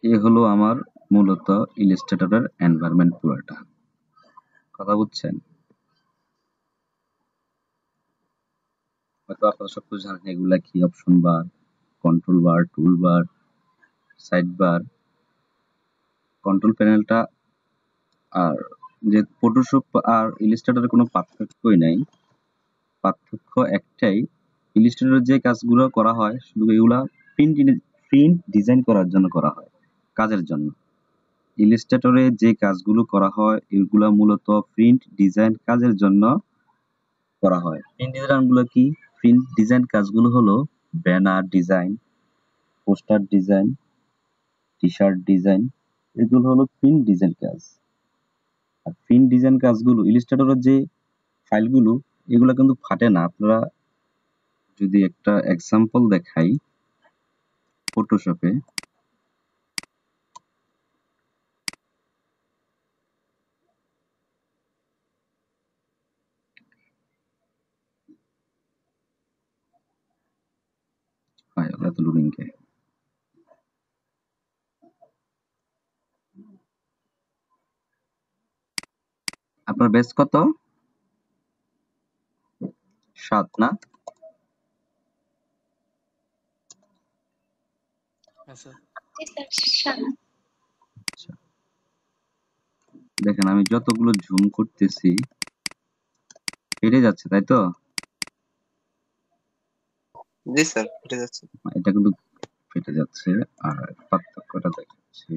এ হলো আমার মূলত ইলাস্ট্রেটরের এনভায়রনমেন্ট পুরোটা। কথা বুঝছেন? হয়তো আপনারা সবকিছু জানেন এগুলা কি, অপশন বার, কন্ট্রোল বার, টুল বার, সাইড বার, কন্ট্রোল প্যানেলটা। আর যে ফটোশপ আর ইলাস্ট্রেটরের কোনো পার্থক্যই নাই, পার্থক্য একটাই, ইলাস্ট্রেটরের যে কাজগুলো করা হয় শুধু এগুলা প্রিন্ট ডিজাইন করার জন্য করা হয়, কাজের জন্য। ইলাস্ট্রেটরে যে কাজগুলো করা হয় এগুলা মূলত প্রিন্ট ডিজাইন কাজের জন্য করা হয়। প্রিন্ট ডিজাইন গুলো কি? প্রিন্ট ডিজাইন কাজগুলো হলো banner design, poster design, T-shirt design, এগুলো হলো প্রিন্ট ডিজাইন কাজ। আর প্রিন্ট ডিজাইন কাজগুলো ইলাস্ট্রেটরের যে ফাইলগুলো এগুলো কিন্তু ফাটে না। আপনারা যদি একটা এক্সাম্পল দেখাই ফটোশপে, হয় এত লোডিং কে, আপনার বেস কত? 7 না? আচ্ছা আচ্ছা, দেখেন আমি যতগুলো জুম করতেছি ফেটে যাচ্ছে, তাই তো? জি স্যার ফেটে যাচ্ছে। এটা কিন্তু ফেটে যাচ্ছে। আর পার্থক্যটা দেখাচ্ছি।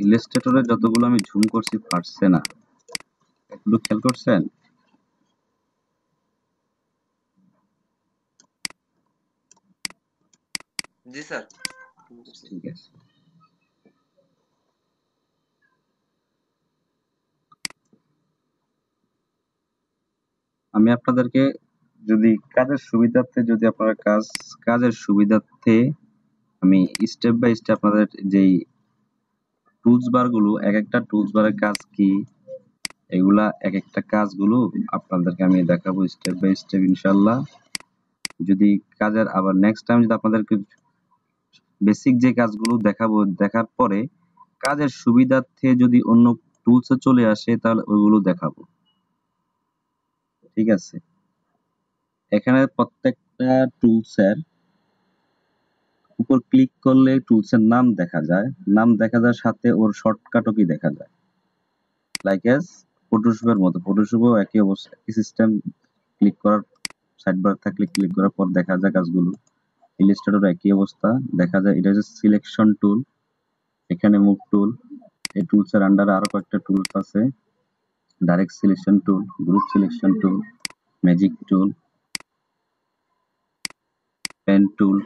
ইলাস্ট্রেটরে যতগুলো আমি জুম করছি ফাটছে না, এগুলো খেয়াল করছেন? জি স্যার। ঠিক আছে, আমি আপনাদেরকে যদি কাজের সুবিধার্থে, যদি আপনারা কাজের সুবিধার্থে আমি স্টেপ বাই স্টেপ আপনাদের যেই টুলস বার গুলো, এক একটা টুলস বারের কাজ কি, এগুলা এক একটা কাজগুলো আপনাদেরকে আমি দেখাবো স্টেপ বাই স্টেপ ইনশাল্লাহ। যদি কাজের আবার নেক্সট টাইম যদি আপনাদেরকে বেসিক যে কাজগুলো দেখাবো, দেখার পরে কাজের সুবিধার্থে যদি অন্য টুলসে চলে আসে তাহলে ওইগুলো দেখাবো। ঠিক আছে? এখানে প্রত্যেকটা টুলসের উপর ক্লিক করলে টুলসের নাম দেখা যায়, নাম দেখা যায় সাথে ওর শর্টকাটও কি দেখা যায়, লাইক এস ফটোশপের মতো। ফটোশপও একই অবস্থা, একই সিস্টেম। ক্লিক করার সাইড বার থাকলে ক্লিক করার পর দেখা যায় কাজগুলো। ইলাস্ট্রেটর একই অবস্থা, দেখা যায়। এটা হচ্ছে সিলেকশন টুল, এখানে মুভ টুল। এই টুলসের আন্ডারে আরো কয়েকটা টুলস আছে, direct selection tool, group selection tool, magic tool, pen tool,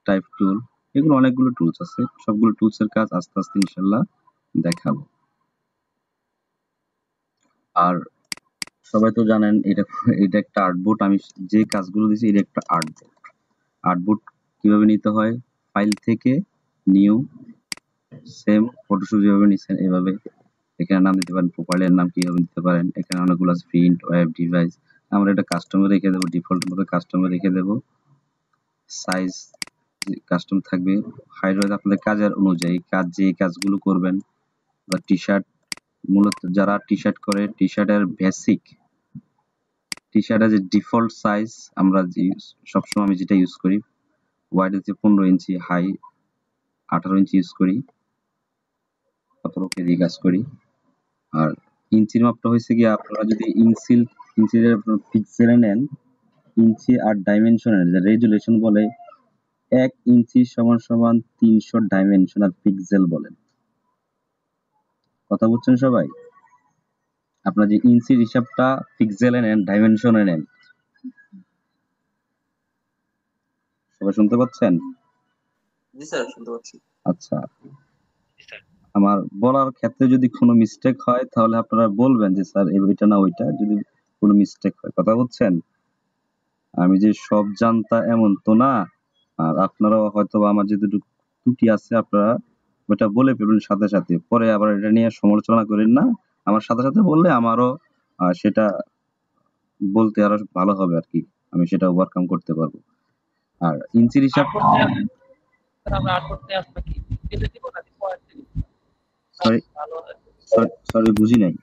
type tool, এগুলো অনেকগুলো টুলস আছে। সবগুলো টুলসের কাজ আস্তে আস্তে ইনশাল্লাহ দেখাবো। আর সবাই তো জানেন এটা এটা একটা আর্টবোর্ড। আমি যে কাজগুলো দিয়েছি এটা একটা আর্টবোর্ড। আর্টবোর্ড কিভাবে নিতে হয়? ফাইল থেকে নিউ, সেম ফটোশপ যেভাবে নিচ্ছেন এভাবে এখানে নাম দিতে পারেন, প্রোফাইলের নাম কিভাবে দিতে পারেন। এখানে অনেকগুলো আছে, প্রিন্ট, ওয়েব, ডিভাইস। আমরা এটা কাস্টমে রেখে দেবো, ডিফল্ট মতো কাস্টমে রেখে দেবো। সাইজ কাস্টম থাকবে, হাইড রয়েছে আপনাদের কাজের অনুযায়ী, কাজ যে কাজগুলো করবেন। বা টি শার্ট, মূলত যারা টি শার্ট করে, টি শার্টের বেসিক, টি শার্টের যে ডিফল্ট সাইজ আমরা সবসময় আমি যেটা ইউজ করি, ওয়াইড হচ্ছে 15 ইঞ্চি, হাই 18 ইঞ্চি ইউজ করি, 17 কেজি কাজ করি। আর ইঞ্চির মাপটা হয়েছে গিয়ে আপনারা যদি ইঞ্চির পিক্সেলে নেন, ইঞ্চি আর ডাইমেনশনের যে রেজুলেশন বলে, 1 ইঞ্চি সমান সমান 300 ডাইমেনশনাল পিক্সেল বলেন। কথা বুঝছেন সবাই? আপনার যে ইঞ্চির হিসাবটা পিক্সেলে নেন, ডাইমেনশনে নেন। সবাই শুনতে পাচ্ছেন? জি স্যার শুনতে পাচ্ছি। আচ্ছা, আমার বলার ক্ষেত্রে যদি কোনো মিস্টেক হয় তাহলে আপনারা বলবেন যে স্যার এটা না ওইটা, যদি কোনো মিস্টেক হয়। কথা বুঝছেন? আমি যে সব জানতা এমন তো না। আর আপনারাও হয়তোবা আমার যেটুকু ত্রুটি আছে আপনারা ওটা বলে ফেলুন সাথে, সাথে। পরে আবার এটা নিয়ে সমালোচনা করেন না। আমার সাথে, সাথে বললে আমারও সেটা বলতে আরো ভালো হবে আরকি। আমি সেটা ওভারকাম করতে পারবো। আর ইঞ্চির হিসাব সরি, সরি বুঝি নাই।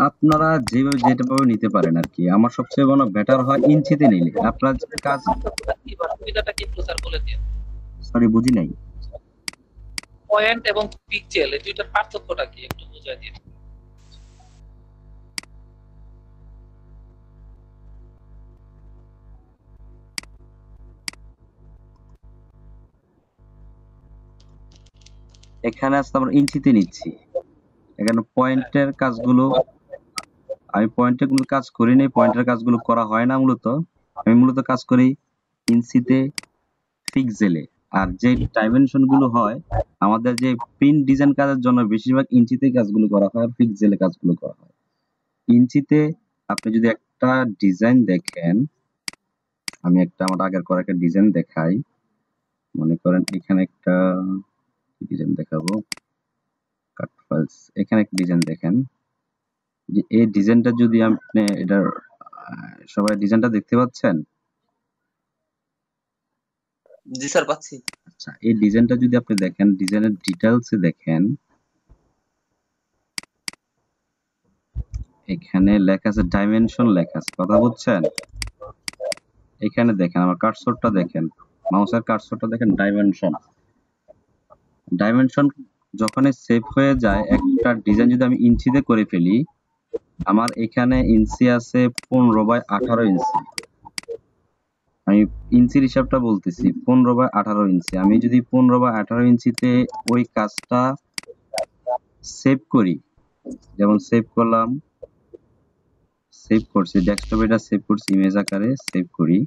আপনারা যেভাবে যেটাভাবে নিতে পারেন আরকি। আমার সবচেয়ে বেটার হয় ইঞ্চিতে নিলে। আপনার কাজ সরি বুঝি নাই। এখানে আসলে আমরা ইঞ্চিতে নিচ্ছি। এখানে পয়েন্টের কাজগুলো আমি পয়েন্টের কোনো কাজ করি নাই। পয়েন্টের কাজগুলো করা হয় না মূলত। আমি মূলত কাজ করি ইঞ্চিতে, পিক্সেলে। আর যে ডাইমেনশন গুলো হয় আমাদের যে প্রিন্ট ডিজাইন কাজের জন্য বেশিরভাগ ইঞ্চিতে কাজগুলো করা হয় আর পিক্সেলে কাজগুলো করা হয়। ইঞ্চিতে আপনি যদি একটা ডিজাইন দেখেন, আমি আমার আগের করা একটা ডিজাইন দেখাই। মনে করেন এখানে একটা ডিজাইন দেখাবো। কাট ফাইলস, এখানে একটা ডিজাইন দেখেন। যে এই ডিজাইনটা যদি আপনি এটার সবাই ডিজাইনটা দেখতে পাচ্ছেন? জি স্যার, পাচ্ছি। আচ্ছা, এই ডিজাইনটা যদি আপনি দেখেন, ডিজাইনের ডিটেইলস এ দেখেন, এখানে লেখা আছে ডাইমেনশন লেখা আছে। কথা বুঝছেন? এখানে দেখেন আমার কার্সরটা দেখেন, মাউসের কার্সরটা দেখেন, ডাইমেনশন। ডাইমেনশন যখনই সেভ হয়ে যায়, একটা ডিজাইন যদি আমি ইঞ্চিতে করে ফেলি, আমার এখানে ইঞ্চি আছে 15/18 ইঞ্চি। আমি ইঞ্চির হিসাবটা বলতেছি, 15/18 ইঞ্চি। আমি যদি 15/18 ইঞ্চিতে ওই কাজটা সেভ করি, যেমন সেভ করলাম, সেভ করছি ডেস্কটপে, এটা সেভ করছি ইমেজ আকারে, সেভ করি।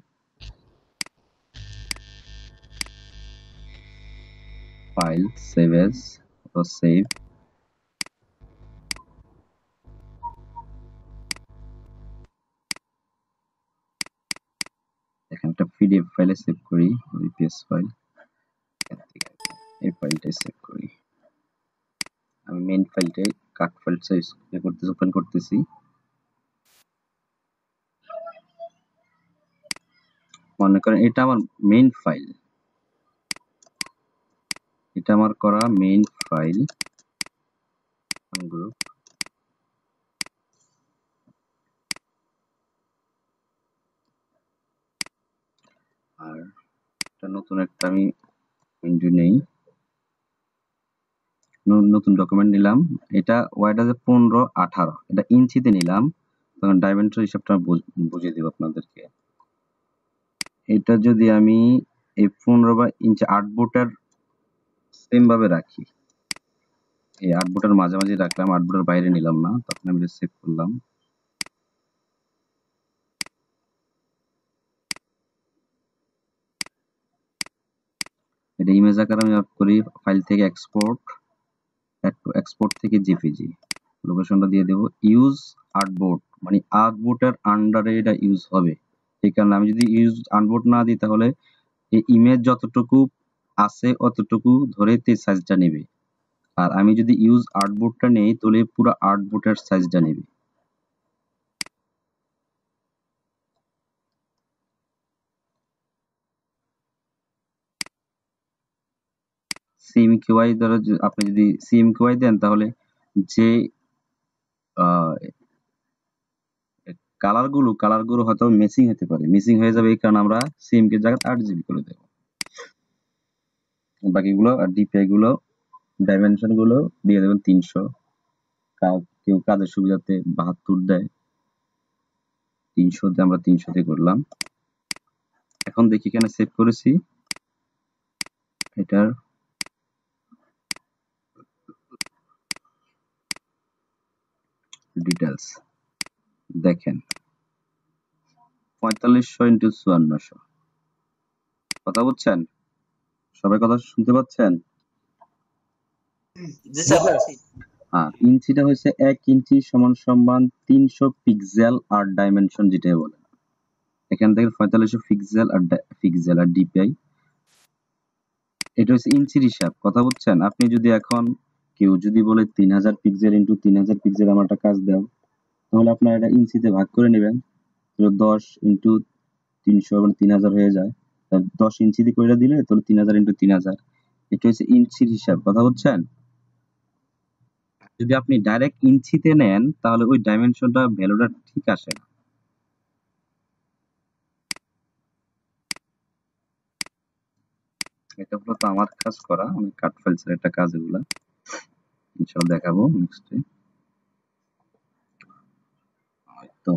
File, save age, save. এখানে একটা পিডিএফ ফাইলে সেভ করি, পিএস ফাইল। এই ফাইলটাই সেভ করি। আমি মেইন ফাইলটাই কাট ফাইলটা ওপেন করতেছি। মনে করেন এটা আমার মেইন ফাইল, এটা আমার করা মেইন ফাইল গ্রুপ। আর এটা নতুন একটা আমি উইন্ডো নেই, নতুন ডকুমেন্ট নিলাম। এটা ওয়াইড আছে 15/18, এটা ইঞ্চিতে নিলাম। তখন ডাইমেনশন হিসাবটা বুঝিয়ে দেব আপনাদেরকে। এটা যদি আমি এই 15/ইঞ্চি আর্টবোর্ডের সেম ভাবে রাখি, এই আর্টবোর্ডের মাঝামাঝি রাখলাম, আর্টবোর্ডের বাইরে নিলাম না, তখন আমি এটা সেভ করলাম। এটা ইমেজ আকারে আমি করি, ফাইল থেকে এক্সপোর্ট, এক্সপোর্ট থেকে জেপিজি, লোকেশনটা দিয়ে দেব ইউজ আর্টবোর্ড, মানে আর্টবোর্ডের আন্ডারে এটা ইউজ হবে। এই কারণে আমি যদি ইউজ আর্টবোর্ড না দিই তাহলে এই ইমেজ যতটুকু আছে অতটুকু ধরে তে সাইজটা নেবে। আর আমি যদি ইউজ আর্টবোর্ডটা নেই তাহলে পুরো আর্টবোর্ডের সাইজটা নেবে। সিএমকিউআই দ্বারা আপনি যদি সিএমকিউআই দেন তাহলে যে কালার গুলো হয়তো মিসিং হতে পারে, মিসিং হয়ে যাবে, এই কারণে আমরা সিএমকি এর জায়গায় 8 জিবি করে দেব। বাকিগুলো আর ডিপিআই গুলো, ডাইমেনশন গুলো দিয়ে দেবেন 300। কেউ কাজের সুবিধাতে 72 দেয়, 300 তে আমরা 300 তে করলাম। এখন দেখি এখানে সেভ করেছি, এটার ডিটেলস দেখেন। 4500 ইন্টু 5400। কথা বুঝছেন? সবাই কথা শুনতে পাচ্ছেন? জি স্যার পাচ্ছি। ইঞ্চিটা হচ্ছে 1 ইঞ্চি সমান সমান 300 পিক্সেল আর ডাইমেনশন যেটাই বলে। এখান থেকে 4500 পিক্সেল আর ডিপিআই, এটা হচ্ছে ইঞ্চির হিসাব। কথা বুঝছেন? আপনি যদি এখন কেউ যদি বলে 3000 পিক্সেল ইন্টু 3000 পিক্সেল আমার একটা কাজ দাও, তাহলে আপনার এটা ইঞ্চিতে ভাগ করে নেবেন। 10 ইন্টু 300 মানে 3000 হয়ে যায়। 10 ইঞ্চি দিয়ে করে দিলে তাহলে 3000 ইন্টু 3000, এটা হচ্ছে ইঞ্চির হিসাব। কথা বুঝছেন? যদি আপনি ডাইরেক্ট ইঞ্চিতে নেন তাহলে ওই ডাইমেনশনটা ভ্যালুটা ঠিক আসে না। এটা হলো তো আমার কাজ করা, আমি কাট ফাইলসের একটা কাজ, এগুলা ইনশাআল্লাহ দেখাবো নেক্সটে। তো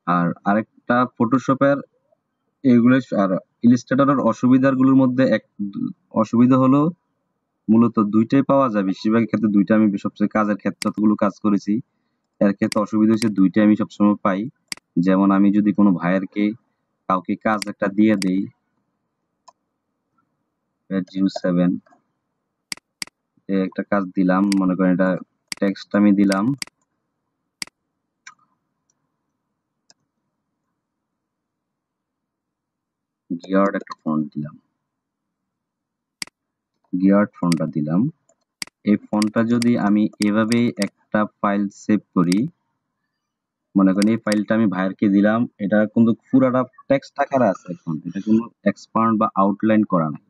আর আরেকটা ফটোশপের এগুলো আর ইলাস্ট্রেটরের অসুবিধাগুলোর মধ্যে অসুবিধা হলো মূলত দুইটাই পাওয়া যায়। বেশিরভাগ ক্ষেত্রে দুইটা আমি সবচেয়ে কাজের ক্ষেত্রে যতগুলো কাজ করেছি এর ক্ষেত্রে অসুবিধা হচ্ছে দুইটাই আমি সবসময় পাই। যেমন আমি যদি কোনো ভাইয়েরকে কাউকে কাজ একটা দিয়ে দেই, 07 একটা কাজ দিলাম, মনে করেন এটা টেক্সট আমি দিলাম, গিয়ার্ড একটা ফন্ট দিলাম, গিয়ার্ড ফন্টটা দিলাম। এই ফন্টটা যদি আমি এভাবে একটা ফাইল সেভ করি, মনে করেন এই ফাইলটা আমি ভাইয়ারকে দিলাম, এটা কিন্তু পুরাটা টেক্সট আকারে আছে, এখন এটা কোনো এক্সপান্ড বা আউটলাইন করা নাই।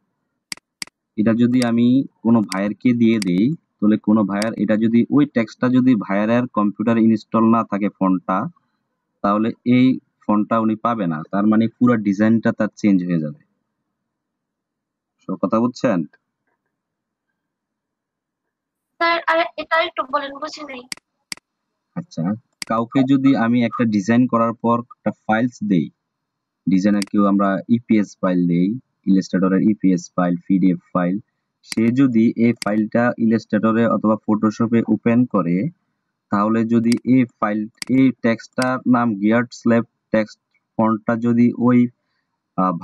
এটা যদি আমি কোনো ভাইয়ারকে দিয়ে দেই, তাহলে কোনো ভাইয়ার এটা যদি ওই টেক্সটটা যদি ভাইয়ারের কম্পিউটারে ইনস্টল না থাকে ফন্টটা, তাহলে এই ফন্টটা উনি পাবে না। তার মানে পুরো ডিজাইনটা তার চেঞ্জ হয়ে যাবে। সব কথা বুঝছেন? স্যার আর এটা একটু বলেন, বুঝি নাই। আচ্ছা, কাউকে যদি আমি একটা ডিজাইন করার পর একটা ফাইলস দেই, ডিজাইনের কেউ আমরা ইপিএস ফাইল দেই, ইলাস্ট্রেটরের ইপিএস ফাইল, পিডিএফ ফাইল, সে যদি এই ফাইলটা ইলাস্ট্রেটরে অথবা ফটোশপে ওপেন করে, তাহলে যদি এই ফাইল এই টেক্সটটার নাম গিয়ার্ড স্ল্যাব টেক্সট ফন্টটা যদি ওই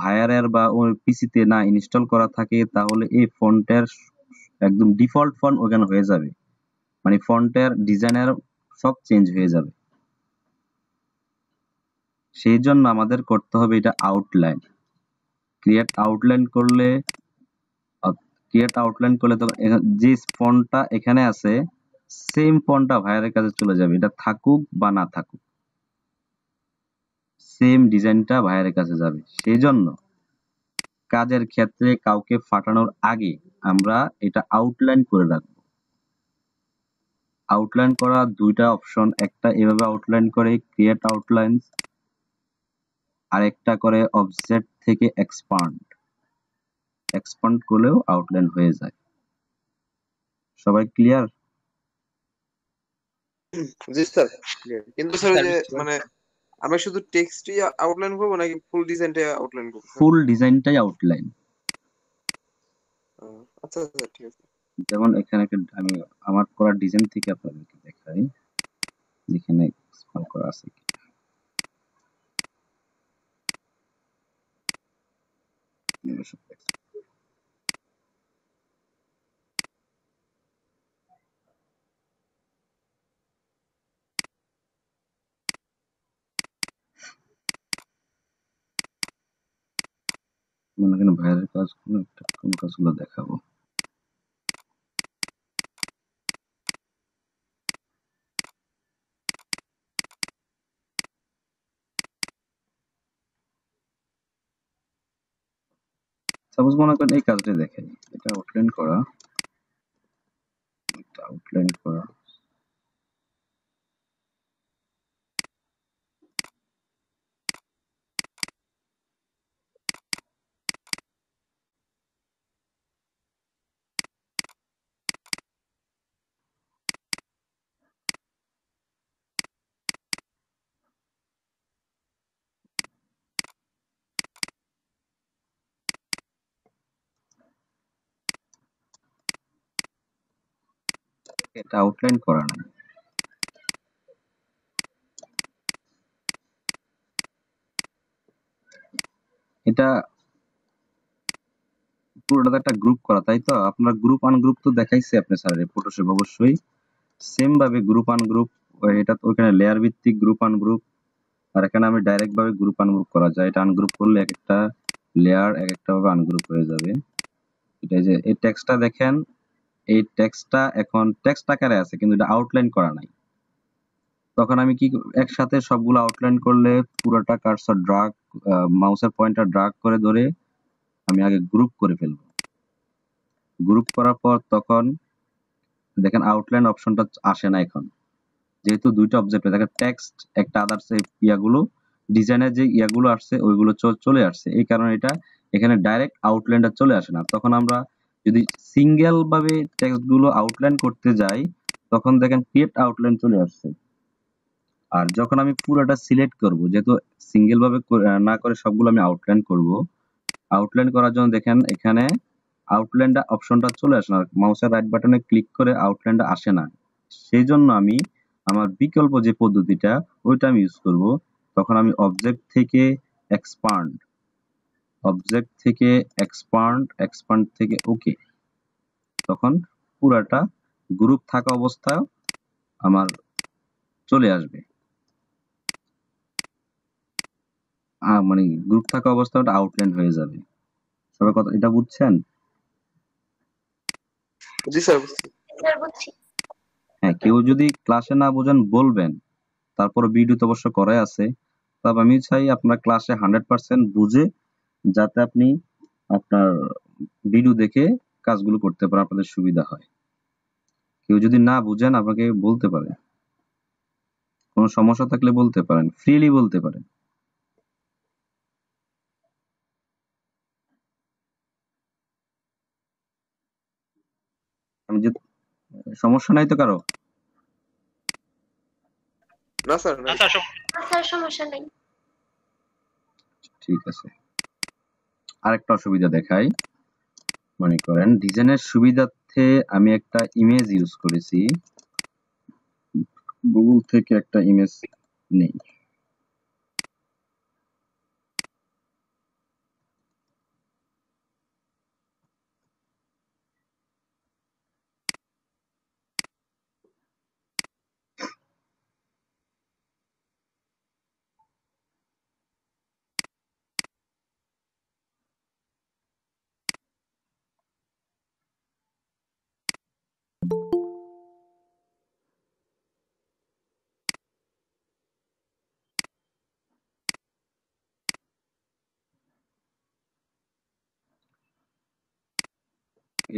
ভায়ারের বা ওই পিসিতে না ইনস্টল করা থাকে, তাহলে এই ফন্টের একদম ডিফল্ট ফন্ট ওখানে হয়ে যাবে। মানে ফন্টের ডিজাইনের সব চেঞ্জ হয়ে যাবে। সেই জন্য আমাদের করতে হবে এটা আউটলাইন। ক্রিয়েট আউটলাইন করলে তো যে ফন্টটা এখানে আছে সেম ফন্টটা ভাইয়ারের কাছে চলে যাবে, এটা থাকুক বা না থাকুক সেম ডিজাইনটা ভাইয়ারের কাছে যাবে। সেই জন্য কাজের ক্ষেত্রে কাউকে পাঠানোর আগে আমরা এটা আউটলাইন করে রাখবো। আউটলাইন করা দুইটা অপশন, একটা এভাবে আউটলাইন করে ক্রিয়েট আউটলাইন, আর একটা করে অবজেক্ট থেকে এক্সপান্ড। এক্সপান্ড করলেও আউটলাইন হয়ে যায়। সবাই ক্লিয়ার? জি স্যার ক্লিয়ার। কিন্তু স্যার ওই যে মানে আমরা শুধু টেক্সটই আউটলাইন করবো নাকি ফুল ডিজাইনটা আউটলাইন করবো স্যার? ফুল ডিজাইনটাই আউটলাইন। আচ্ছা স্যার ঠিক আছে। যেমন এখানে একটা আমি আমার করা ডিজাইন থেকে আপনাদেরকে দেখাই, যেখানে এক্সপান্ড করা আছে কি। মনে করেন ভাইয়ের কাজগুলো একটা কোন কাজগুলো দেখাবো। সাপোজ মনে করেন এই কাজটা দেখাই, এটা আউটলাইন করা, এটা আউটলাইন করা, এটা আউটলাইন করা নাই। এটা পুরোটা একটা গ্রুপ করা, তাই তো? আপনার গ্রুপ আনগ্রুপ তো দেখাইছে আপনি স্যারের ফটোশপ অবশ্যই। সেম ভাবে গ্রুপ আনগ্রুপ, এটা তো ওখানে লেয়ার ভিত্তিক গ্রুপ আনগ্রুপ, আর এখানে আমি ডাইরেক্ট ভাবে গ্রুপ আনগ্রুপ করা যায়। এটা আনগ্রুপ করলে এক একটা লেয়ার এক একটা ভাবে আনগ্রুপ হয়ে যাবে। এটা যে এই টেক্সটটা দেখেন, এই টেক্সটটা এখন টেক্সট আকারে আছে কিন্তু এটা আউটলাইন করা নাই। তখন আমি কি একসাথে সবগুলো আউটলাইন করলে পুরোটা কার্সর ড্রাগ, মাউসের পয়েন্টার ড্রাগ করে ধরে আমি আগে গ্রুপ করে ফেলবো। গ্রুপ করার পর তখন দেখেন আউটলাইন অপশনটা আসে না এখন, যেহেতু দুইটা অবজেক্ট দেখেন টেক্সট একটা আদার্স ইয়াগুলো ডিজাইনের যে ইয়াগুলো আসছে ওইগুলো চলে আসছে, এই কারণে এটা এখানে ডাইরেক্ট আউটলাইনটা চলে আসে না। তখন আমরা যদি সিঙ্গেল ভাবে টেক্সট গুলো আউটলাইন করতে যাই তখন দেখেন ক্রিয়েট আউটলাইন চলে আসছে। আর যখন আমি পুরোটা সিলেক্ট করব, যেহেতু সিঙ্গেল ভাবে না করে সবগুলো আমি আউটলাইন করব, আউটলাইন করার জন্য দেখেন এখানে আউটলাইনটা অপশনটা চলে আসে না, মাউসের রাইট বাটনে ক্লিক করে আউটলাইনটা আসে না। সেই জন্য আমি আমার বিকল্প যে পদ্ধতিটা ওইটা আমি ইউজ করব। তখন আমি অবজেক্ট থেকে এক্সপান্ড, অবজেক্ট থেকে এক্সপান্ড, এক্সপান্ড থেকে ওকে, তখন পুরাটা গ্রুপ থাকা অবস্থায় আমার চলে আসবে। মানে গ্রুপ থাকা অবস্থায় ওটা আউটলাইন হয়ে যাবে। সবাই কথা এটা বুঝছেন? জি স্যার বুঝছি। স্যার বুঝছি। হ্যাঁ, কেউ যদি ক্লাসে না বোঝেন বলবেন, তারপর ভিডিওতে অবশ্য করাই আছে। তবে আমি চাই আপনার ক্লাসে 100% বুঝে, যাতে আপনি আপনার ভিডিও দেখে কাজগুলো করতে পারেন, আপনাদের সুবিধা হয়। কেউ যদি না বুঝেন আমাকে বলতে পারেন, কোনো সমস্যা থাকলে বলতে পারেন, ফ্রিলি বলতে পারেন। আমি যে সমস্যা নাই তো কারো? না স্যার না। স্যার সমস্যা নেই। ঠিক আছে, আরেকটা অসুবিধা দেখাই। মনে করেন ডিজাইনের সুবিধার্থে আমি একটা ইমেজ ইউজ করেছি, গুগল থেকে একটা ইমেজ নেই।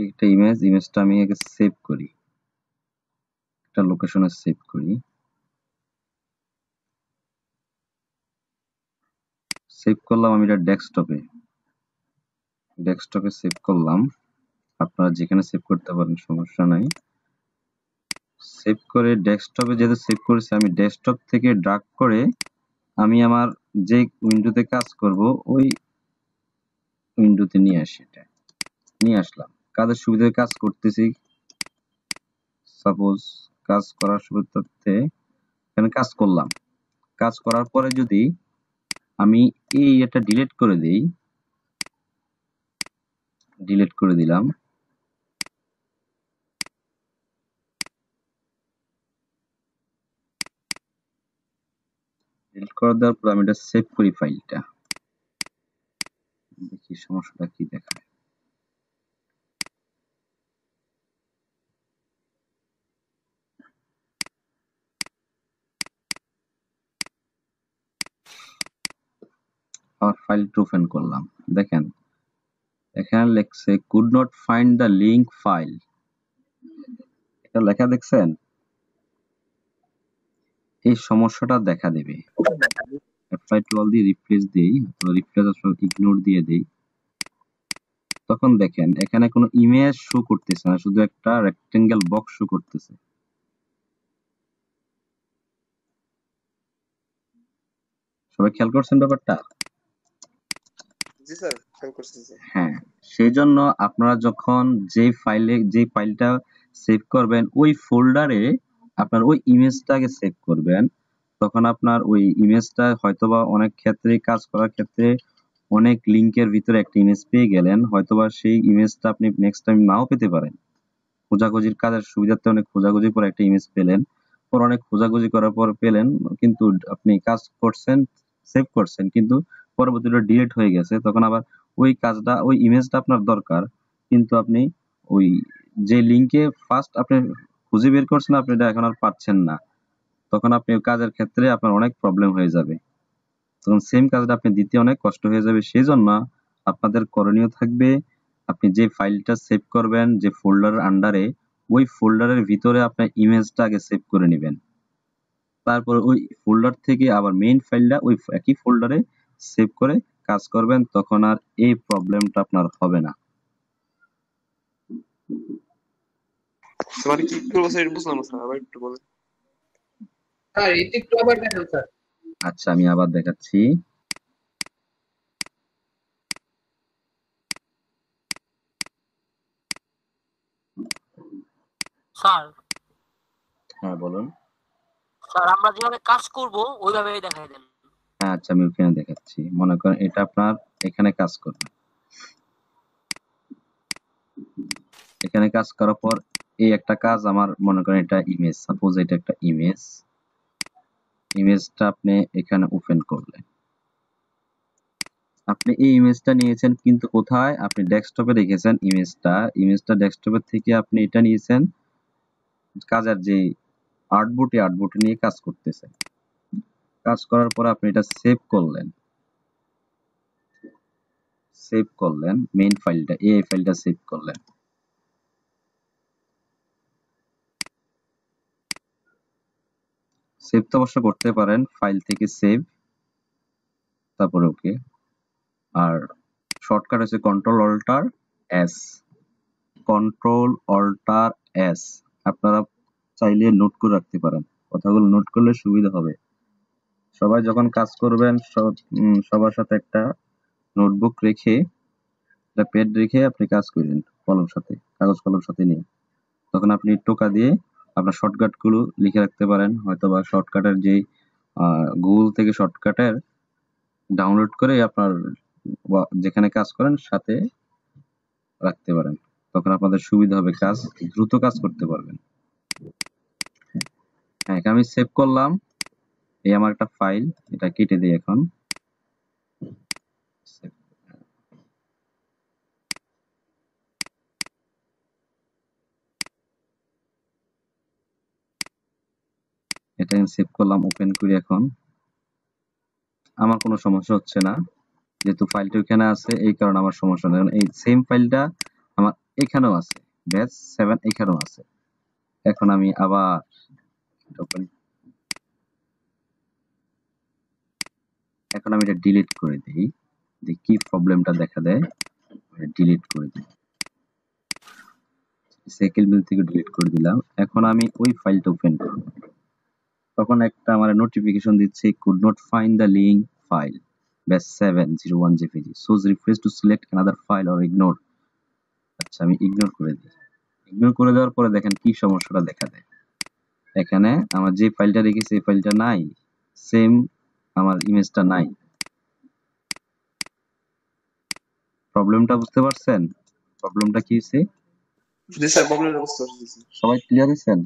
একটা ইমেজটা আমি আগে সেভ করি, একটা লোকেশনে সেভ করি। সেভ করলাম আমি এটা ডেস্কটপে, ডেস্কটপে সেভ করলাম। আপনারা যেখানে সেভ করতে পারেন, সমস্যা নাই। সেভ করে ডেস্কটপে যেহেতু সেভ করেছি, আমি ডেস্কটপ থেকে ড্রাগ করে আমি আমার যে উইন্ডোতে কাজ করব ওই উইন্ডোতে নিয়ে আসি। এটা নিয়ে আসলাম, কাজের সুবিধায় কাজ করতেছি। সাপোজ কাজ করার সুবিধার্থে এখানে কাজ করলাম। কাজ করার পরে যদি আমি এই এটা ডিলিট করে দেই, ডিলিট করে দিলাম। ডিলিট করে দেওয়ার পর আমি এটা সেভ করি ফাইলটা, দেখি সমস্যাটা কি দেখায়। আমার ফাইলটা ওপেন করলাম, দেখেন এখানে লেখছে could not find the link file. এটা লেখা দেখছেন? এই সমস্যাটা দেখা দেবে। অ্যাপ্লাই টু অল দিয়ে রিপ্লেস দেই, অথবা রিপ্লেস আসলে ইগনোর দিয়ে দেই। তখন দেখেন এখানে কোনো ইমেজ শো করতেছে না, শুধু একটা রেক্টেঙ্গেল বক্স শো করতেছে। সবাই খেয়াল করছেন ব্যাপারটা? জি স্যার খেয়াল করছি স্যার। হ্যাঁ, সেই জন্য আপনারা যখন যে ফাইলটা সেভ করবেন ওই ফোল্ডারে আপনার ওই ইমেজটাকে সেভ করবেন। তখন আপনার ওই ইমেজটা হয়তোবা অনেক ক্ষেত্রে কাজ করার ক্ষেত্রে অনেক লিংকের ভিতরে একটা ইমেজ পেয়ে গেলেন, হয়তোবা সেই ইমেজটা আপনি নেক্সট টাইম নাও পেতে পারেন। খোঁজাখুঁজির কাজের সুবিধার্থে অনেক খোঁজাখুঁজি করে একটা ইমেজ পেলেন, পর অনেক খোঁজাখুঁজি করার পর পেলেন, কিন্তু আপনি কাজ করছেন, সেভ করছেন, কিন্তু পরবর্তীতে ডিলিট হয়ে গেছে। তখন আবার ওই কাজটা, ওই ইমেজটা আপনার দরকার, কিন্তু আপনি ওই যে লিংকে ফার্স্ট আপনি খুঁজে বের করছেন আপনি এটা এখন আর পাচ্ছেন না। তখন আপনি ওই কাজের ক্ষেত্রে আপনার অনেক প্রবলেম হয়ে যাবে, তখন সেম কাজটা আপনি দিতে অনেক কষ্ট হয়ে যাবে। সেই জন্য আপনাদের করণীয় থাকবে, আপনি যে ফাইলটা সেভ করবেন যে ফোল্ডারের আন্ডারে, ওই ফোল্ডারের ভিতরে আপনার ইমেজটা আগে সেভ করে নেবেন। তারপর ওই ফোল্ডার থেকে আবার মেইন ফাইলটা ওই একই ফোল্ডারে সেভ করে কাজ করবেন, তখন আর এই প্রবলেমটা আপনার হবে না। মানে কি করবো স্যার বুঝলাম না স্যার, আবার একটু বলেন। স্যার এটা একটু আবার দেখেন স্যার। আচ্ছা, আমি আবার দেখাচ্ছি। স্যার হ্যাঁ বলুন। স্যার আমরা যেভাবে কাজ করব ওইভাবে দেখাই দেন। হ্যাঁ আচ্ছা, আমি ওখানে দেখাচ্ছি। মনে করেন এটা আপনার এখানে কাজ করবে, এখানে কাজ করার পর এই একটা কাজ আমার মনে করেন এটা ইমেজ, সাপোজ এটা একটা ইমেজ, ইমেজটা আপনি এখানে ওপেন করলেন। আপনি এই ইমেজটা নিয়েছেন, কিন্তু কোথায়? আপনি ডেস্কটপে রেখেছেন ইমেজটা ডেস্কটপের থেকে আপনি এটা নিয়েছেন কাজের যে আর্টবোর্ডে, আর্টবোর্ডে নিয়ে কাজ করতেছেন। কাজ করার পর আপনি এটা সেভ করলেন, মেইন ফাইলটা, এই ফাইলটা সেভ করলেন। সেভ তো অবশ্য করতে পারেন, ফাইল থেকে সেভ, তারপরে ওকে। আর শর্টকাট হচ্ছে control alt S, control alt S. আপনারা চাইলে নোট করে রাখতে পারেন, কথাগুলো নোট করলে সুবিধা হবে। সবাই যখন কাজ করবেন সবার সাথে একটা নোটবুক রেখে, একটা পেড রেখে আপনি কাজ করেন, কলম সাথে, কাগজ কলম সাথে নিয়ে। তখন আপনি টোকা দিয়ে আপনার শর্টকাট গুলো লিখে রাখতে পারেন, হয়তোবা শর্টকাটের যে গুগল থেকে শর্টকাটের ডাউনলোড করে আপনার যেখানে কাজ করেন সাথে রাখতে পারেন, তখন আপনাদের সুবিধা হবে, কাজ দ্রুত কাজ করতে পারবেন। হ্যাঁ, আমি সেভ করলাম, এই আমার একটা ফাইল, এটা কেটে দিই এখন। এটা আমি সেভ করলাম, ওপেন করি। এখন আমার কোনো সমস্যা হচ্ছে না, যেহেতু ফাইলটা ওখানে আছে এই কারণে আমার সমস্যা নেই। এই সেম ফাইলটা আমার এখানেও আছে, ব্যাচ 7 এখানেও আছে। এখন আমি আবার এটা ডিলিট করে দিই, কি প্রবলেমটা দেখা দেয়। ডিলিট করে দিই, সেকেন্ড মেল থেকে ডিলিট করে দিলাম। এখন আমি ওই ফাইলটা ওপেন করব, তখন একটা আমার নোটিফিকেশন দিচ্ছে could not find the link file batch 701 jpg, shows refresh to select another file or ignore। আচ্ছা, আমি ইগনোর করে দিই। ইগনোর করে দেওয়ার পরে দেখেন কি সমস্যাটা দেখা দেয়। এখানে আমার যে ফাইলটা রেখেছি এই ফাইলটা নাই, সেম আমার ইমেজটা নাই। প্রবলেমটা বুঝতে পারছেন? প্রবলেমটা কি হয়েছে? জি স্যার, প্রবলেমটা বুঝতে পারছি। সবাই ক্লিয়ার হয়েছেন?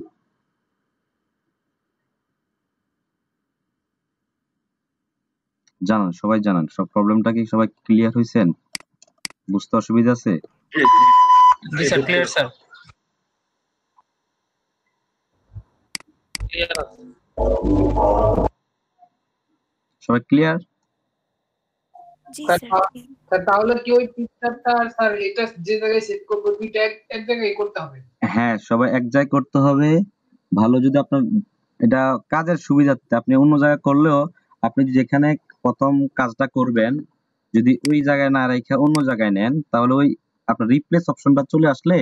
জানান, সবাই জানান, সব প্রবলেমটা কি সবাই ক্লিয়ার হয়েছেন? বুঝতে অসুবিধা আছে? জি স্যার, ক্লিয়ার স্যার। ক্লিয়ার আছে সবাই ক্লিয়ার? জি স্যার, স্যার। স্যার তাহলে কি ওই পিকচারটা আর স্যার এটা যে জায়গায় সেভ করব দুইটা এক জায়গায় করতে হবে? হ্যাঁ, সবাই এক জায়গায় করতে হবে। ভালো, যদি আপনার এটা কাজের সুবিধার্থে আপনি অন্য জায়গায় করলেও, আপনি যেখানে প্রথম কাজটা করবেন যদি ওই জায়গায় না রেখে অন্য জায়গায় নেন, তাহলে ওই আপনার রিপ্লেস অপশনটা চলে আসলে,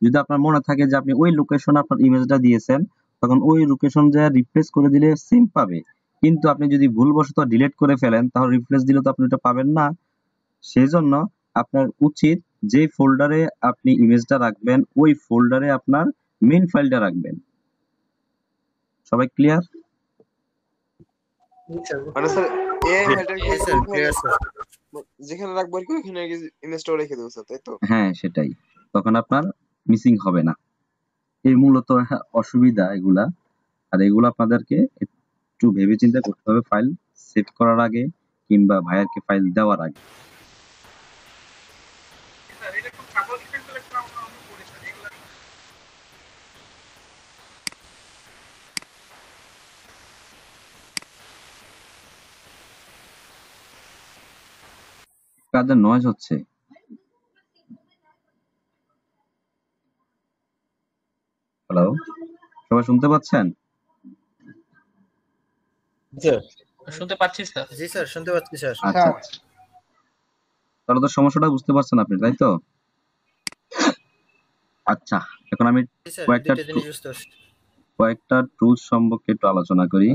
যদি আপনার মনে থাকে যে আপনি ওই লোকেশনে আপনার ইমেজটা দিয়েছেন, তখন ওই লোকেশন যা রিপ্লেস করে দিলে সেম পাবে। কিন্তু আপনি যদি ভুলবশত ডিলিট করে ফেলেন, তাহলে রিপ্লেস দিলে তো আপনি এটা পাবেন না। সেই জন্য আপনার উচিত যে ফোল্ডারে আপনি ইমেজটা রাখবেন ওই ফোল্ডারে আপনার মেইন ফাইলটা রাখবেন। সবাই ক্লিয়ার? জি স্যার। মানে স্যার এই ফাইলটা কি স্যার ক্লিয়ার স্যার। যেখানে রাখবো আর কি ওখানে ইমেজটাও রেখে দেবো স্যার, তাই তো? হ্যাঁ সেটাই, তখন আপনার মিসিং হবে না। এই মূলত অসুবিধা এগুলা। আর এগুলো আপনাদেরকে একটু ভেবে চিন্তা করতে হবে ফাইল সেভ করার আগে কিংবা ভাইয়ারকে ফাইল দেওয়ার আগে। স্যার এটা খুব সাপোজ এক্সাম্পল একটা আমরা করি স্যার এগুলা কাদের নয়েজ হচ্ছে? হ্যালো, সবাই শুনতে পাচ্ছেন? শুনতে পাচ্ছি স্যার। জি স্যার, শুনতে পাচ্ছি স্যার। আচ্ছা আচ্ছা, তাহলে তো সমস্যাটা বুঝতে পারছেন আপনি, তাই তো? আচ্ছা, এখন আমি জি স্যার, কয়েকটা দুইটা জিনিস বুঝতে পারছি। টুলস সম্পর্কে একটু আলোচনা করি।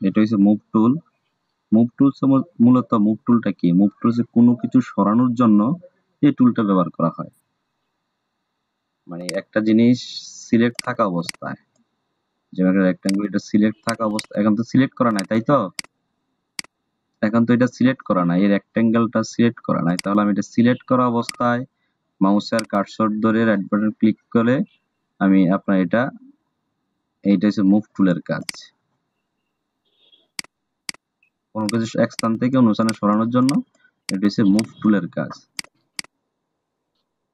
এটা হচ্ছে মুভ টুল। মুভ টুলস মূলত মুভ টুলটা কি? মুভ টুলস কোনো কিছু সরানোর জন্য এই টুলটা ব্যবহার করা হয়। মানে একটা জিনিস সিলেক্ট থাকা অবস্থায়, যেমন রেক্ট্যাঙ্গেল, এটা সিলেক্ট থাকা অবস্থা, এখন তো সিলেক্ট করা নাই, তাই তো? এখন তো এটা সিলেক্ট করা নাই, এই রেক্ট্যাঙ্গেলটা সিলেক্ট করা নাই, তাহলে আমি এটা সিলেক্ট করা অবস্থায় মাউসের কার্সর ধরে রাইট বাটন ক্লিক করে আমি আপনার এইটা হচ্ছে মুভ টুলের কাজ। কোনো কিছু এক স্থান থেকে অন্য স্থানে সরানোর জন্য এটা হচ্ছে মুভ টুলের কাজ।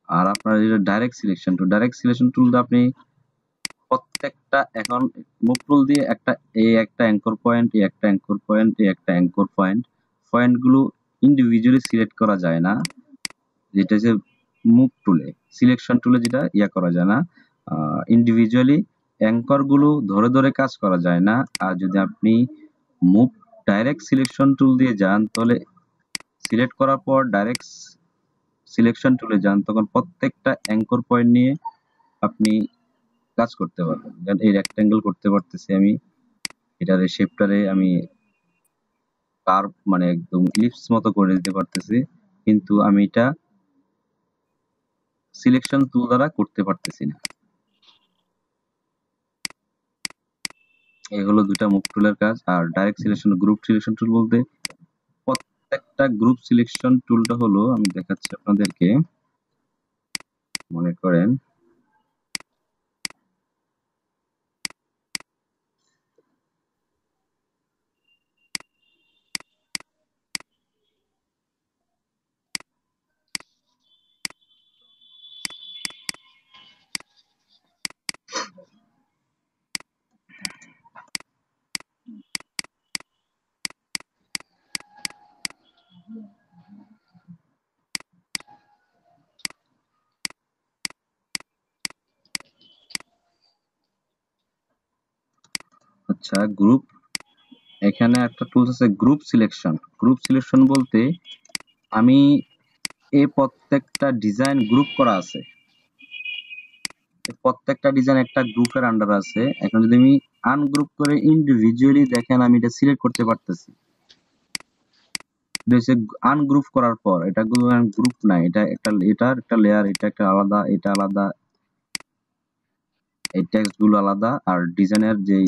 আর আপনার যেটা ডাইরেক্ট সিলেকশন টুল, আপনি প্রত্যেকটা এখন মুভ টুল দিয়ে একটা অ্যাঙ্কর পয়েন্ট, একটা অ্যাঙ্কর পয়েন্ট, একটা অ্যাঙ্কর পয়েন্ট গুলো ইন্ডিভিজুয়ালি সিলেক্ট করা যায় না, যেটা হচ্ছে মুভ টুলে। সিলেকশন টুলে যেটা করা যায় না, ইন্ডিভিজুয়ালি অ্যাঙ্কর গুলো ধরে ধরে কাজ করা যায় না। আর যদি আপনি মুভ ডাইরেক্ট সিলেকশন টুল দিয়ে যান, তাহলে সিলেক্ট করার পর ডাইরেক্ট সিলেকশন টুলে যান, তখন প্রত্যেকটা অ্যাঙ্কর পয়েন্ট নিয়ে আপনি কাজ করতে পারবেন। যেমন এই রেক্ট্যাঙ্গেল করতে পারতেছি আমি, এটার শেপটারে আমি কার্ভ মানে একদম ইলিপস মতো করে দিতে পারতেছি, কিন্তু আমি এটা সিলেকশন টুল দ্বারা করতে পারতেছি না। এই হলো দুইটা মুভ টুলের কাজ। আর direct selection, group selection tool বলতে প্রত্যেকটা গ্রুপ সিলেকশন টুলটা হলো, আমি দেখাচ্ছি আপনাদেরকে। মনে করেন আচ্ছা, গ্রুপ, এখানে একটা টুলস আছে গ্রুপ সিলেকশন। গ্রুপ সিলেকশন বলতে আমি এই প্রত্যেকটা ডিজাইন গ্রুপ করা আছে, প্রত্যেকটা ডিজাইন একটা গ্রুপের আন্ডার আছে। এখন যদি আমি আনগ্রুপ করে ইন্ডিভিজুয়ালি দেখেন, আমি এটা সিলেক্ট করতে পারতেছি। আনগ্রুপ করার পর এটা গ্রুপ নাই, এটার একটা লেয়ার, এটা একটা আলাদা, এটা আলাদা, এই টেক্সট গুলো আলাদা। আর ডিজাইনের যে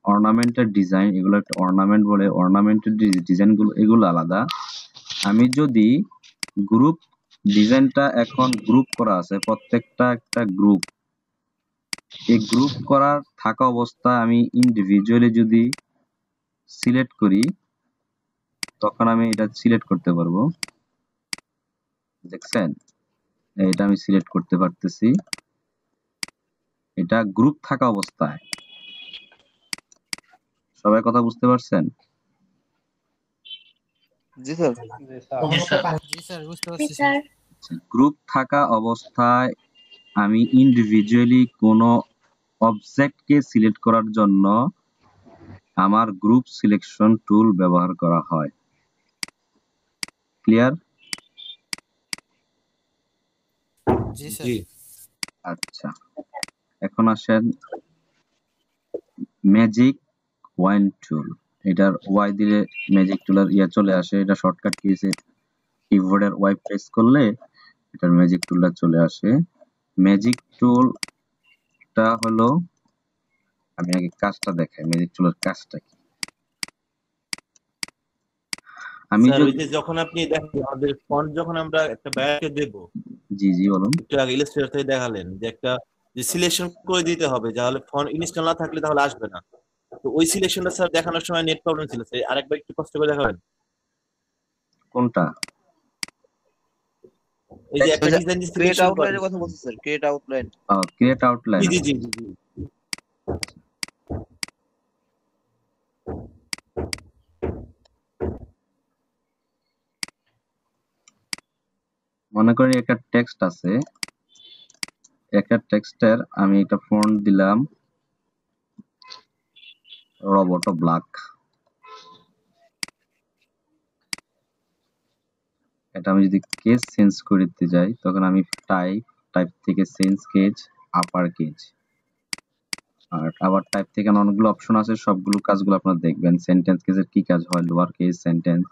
অর্নামেন্টের ডিজাইন, এগুলো একটা অর্নামেন্ট বলে, অর্নামেন্টের ডিজাইন গুলো এগুলো আলাদা। আমি যদি গ্রুপ ডিজাইনটা এখন গ্রুপ করা আছে, প্রত্যেকটা একটা গ্রুপ, এই গ্রুপ করার থাকা অবস্থায় আমি ইন্ডিভিজুয়ালি যদি সিলেক্ট করি, তখন আমি এটা সিলেক্ট করতে পারবো। দেখছেন, এটা আমি সিলেক্ট করতে পারতেছি, এটা গ্রুপ থাকা অবস্থায়। সবাই কথা বুঝতে পারছেন? জি স্যার। জি স্যার, বুঝতে জি পারছি স্যার। স্যার। গ্রুপ থাকা অবস্থায় আমি ইন্ডিভিজুয়ালি কোনো অবজেক্টকে সিলেক্ট করার জন্য আমার গ্রুপ সিলেকশন টুল ব্যবহার করা হয়। ক্লিয়ার? জি স্যার। আচ্ছা, এখন আসেন ম্যাজিক ওয়াইন টুল। এটার ওয়াই দিলে ম্যাজিক টুলের চলে আসে, এটা শর্টকাট কিসে কিবোর্ডের ওয়াই প্রেস করলে এটার ম্যাজিক টুলটা চলে আসে। ম্যাজিক টুলটা হলো, আমি আগে কাজটা দেখাই, ম্যাজিক টুলের কাজটা কি। আমি স্যার ওই যদি যে যখন আপনি দেখেন আমাদের ফন্ট যখন আমরা একটা ব্যাকে দেব, জি জি বলুন। একটু আগে ইলাস্ট্রেটর থেকে দেখালেন যে একটা যে সিলেকশন করে দিতে হবে, তাহলে ফন্ট ইনস্টল না থাকলে তাহলে আসবে না। তো ওই সিলেকশনটা স্যার দেখানোর সময় নেট প্রবলেম ছিল, স্যার আরেকবার একটু কষ্ট করে দেখাবেন। কোনটা? ওই যে একটা ডিজাইন ক্রিয়েট সিলেকশন করে। আউটলাইনের কথা বলছি sir, create outline. Create outline. জি জি জি জি। মনে করেন একটা টেক্সট আছে, একটা টেক্সটের আমি একটা ফন্ট দিলাম রোবটো ব্ল্যাক। এটা আমি যদি কেস চেঞ্জ করতে যাই তখন আমি টাইপ থেকে চেঞ্জ কেজ, আপার কেজ, আর আবার টাইপ থেকে অনেকগুলো অপশন আছে, সবগুলো কাজগুলো আপনারা দেখবেন। সেন্টেন্স কেজের কি কাজ হয়, লোয়ার কেস, সেন্টেন্স,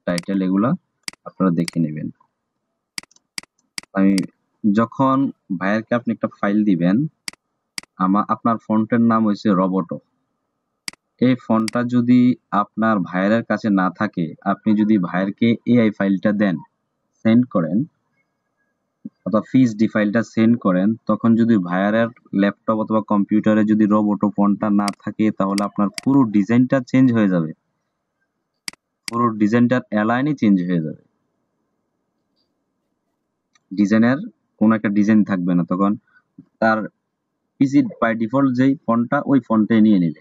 টাইটেল, এগুলা আপনারা দেখে নেবেন। আমি যখন ভাইয়ারকে আপনি একটা ফাইল দিবেন, আপনার ফন্টের নাম হয়েছে রোবটো। এই ফন্টটা যদি আপনার ভাইয়ের কাছে না থাকে, আপনি যদি ভাইয়ারকে এআই ফাইলটা দেন, সেন্ড করেন অথবা পিএইচডি ফাইলটা সেন্ড করেন, তখন যদি ভাইয়ারের ল্যাপটপ অথবা কম্পিউটারে যদি রোবটো ফন্টটা না থাকে, তাহলে আপনার পুরো ডিজাইনটা চেঞ্জ হয়ে যাবে, পুরো ডিজাইনটার অ্যালাইনই চেঞ্জ হয়ে যাবে। ডিজাইনের কোন একটা ডিজাইন থাকবে না, তখন তার পিসি বাই ডিফল্ট যেই ফন্টটা ওই ফন্টে নিয়ে নেবে,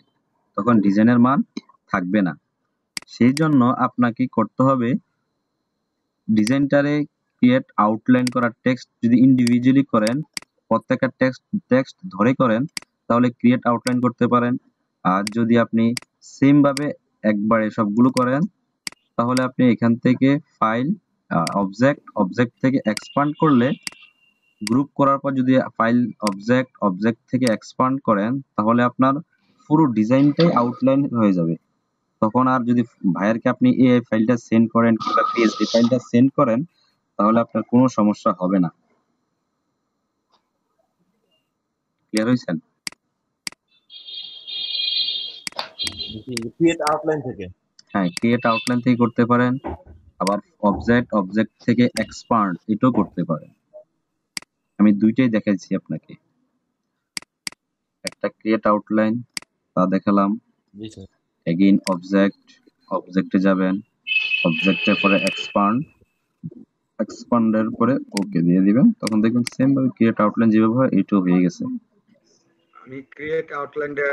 তখন ডিজাইনের মান থাকবে না। সেই জন্য আপনাকে করতে হবে ডিজাইনটারে ক্রিয়েট আউটলাইন করার টেক্সট যদি ইন্ডিভিজুয়ালি করেন, প্রত্যেকটা টেক্সট ধরে করেন, তাহলে ক্রিয়েট আউটলাইন করতে পারেন। আর যদি আপনি সেম ভাবে একবারে সবগুলো করেন, তাহলে আপনি এখান থেকে ফাইল, অবজেক্ট থেকে এক্সপান্ড করলে, গ্রুপ করার পর যদি ফাইল, অবজেক্ট থেকে এক্সপান্ড করেন, তাহলে আপনার পুরো ডিজাইনটাই আউটলাইন হয়ে যাবে। তখন আর যদি ভাইয়ারকে আপনি এআই ফাইলটা সেন্ড করেন কিংবা পিএসডি ফাইলটা সেন্ড করেন, তাহলে আপনার কোনো সমস্যা হবে না। ক্লিয়ার হয়েছেন? ক্রিয়েট আউটলাইন থেকে, হ্যাঁ, ক্রিয়েট আউটলাইন থেকে করতে পারেন, আবার অবজেক্ট থেকে এক্সপান্ড এটাও করতে পারেন। আমি দুইটাই দেখাইছি আপনাকে, একটা ক্রিয়েট আউটলাইন তা দেখালাম, জি স্যার। এগেইন অবজেক্টে যাবেন, অবজেক্টের পরে এক্সপান্ডের পরে ওকে দিয়ে দিবেন, তখন দেখবেন সেম ভাবে ক্রিয়েট আউটলাইন যেভাবে হয় এটাও হয়ে গেছে। আমি ক্রিয়েট আউটলাইনটা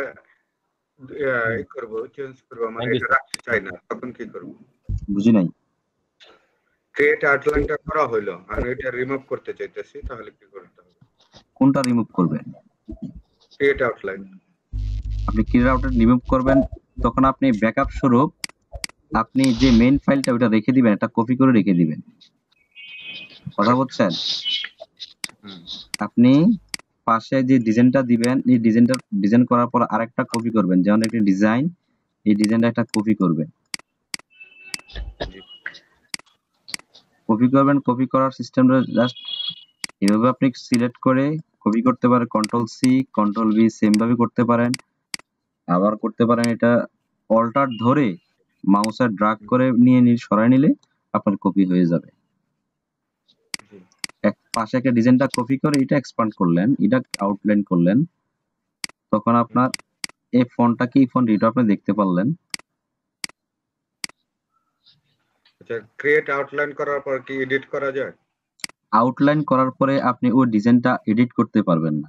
করব, চেঞ্জ করব, মানে এটা রাখতে চাই না, তখন কি করব? বুঝি নাই। ক্রিয়েট আউটলাইনটা করা হলো, আমি এটা রিমুভ করতে চাইতেছি, তাহলে কি করতে হবে? কোনটা রিমুভ করবেন? Create outline. আপনি ক্রিয়েট আউটলাইন রিমুভ করবেন, তখন আপনি ব্যাকআপ স্বরূপ আপনি যে মেইন ফাইলটা ওটা রেখে দিবেন, এটা কপি করে রেখে দিবেন। কথা বলছেন? আপনি পাশে যে ডিজাইনটা দিবেন, এই ডিজাইন করার পর আরেকটা কপি করবেন, যেমন একটা ডিজাইন, এই ডিজাইনটা একটা কপি করবেন। কপি করার সিস্টেমটা জাস্ট এভাবে আপনি সিলেক্ট করে কপি করতে পারেন, কন্ট্রোল-C কন্ট্রোল-V সেম ভাবে করতে পারেন। আবার করতে পারেন এটা অল্টার ধরে মাউসে ড্র্যাগ করে নিয়ে সরায় নিলে আপনার কপি হয়ে যাবে। এক পাশে একটা ডিজাইনটা কপি করে এটা এক্সপান্ড করলেন, এটা আউটলাইন করলেন, তখন আপনার এই ফন্টটা কি ফন্ট এটা আপনি দেখতে পারলেন। আচ্ছা, ক্রিয়েট আউটলাইন করার পর কি এডিট করা যায়? আউটলাইন করার পরে আপনি ওই ডিজাইনটা এডিট করতে পারবেন না,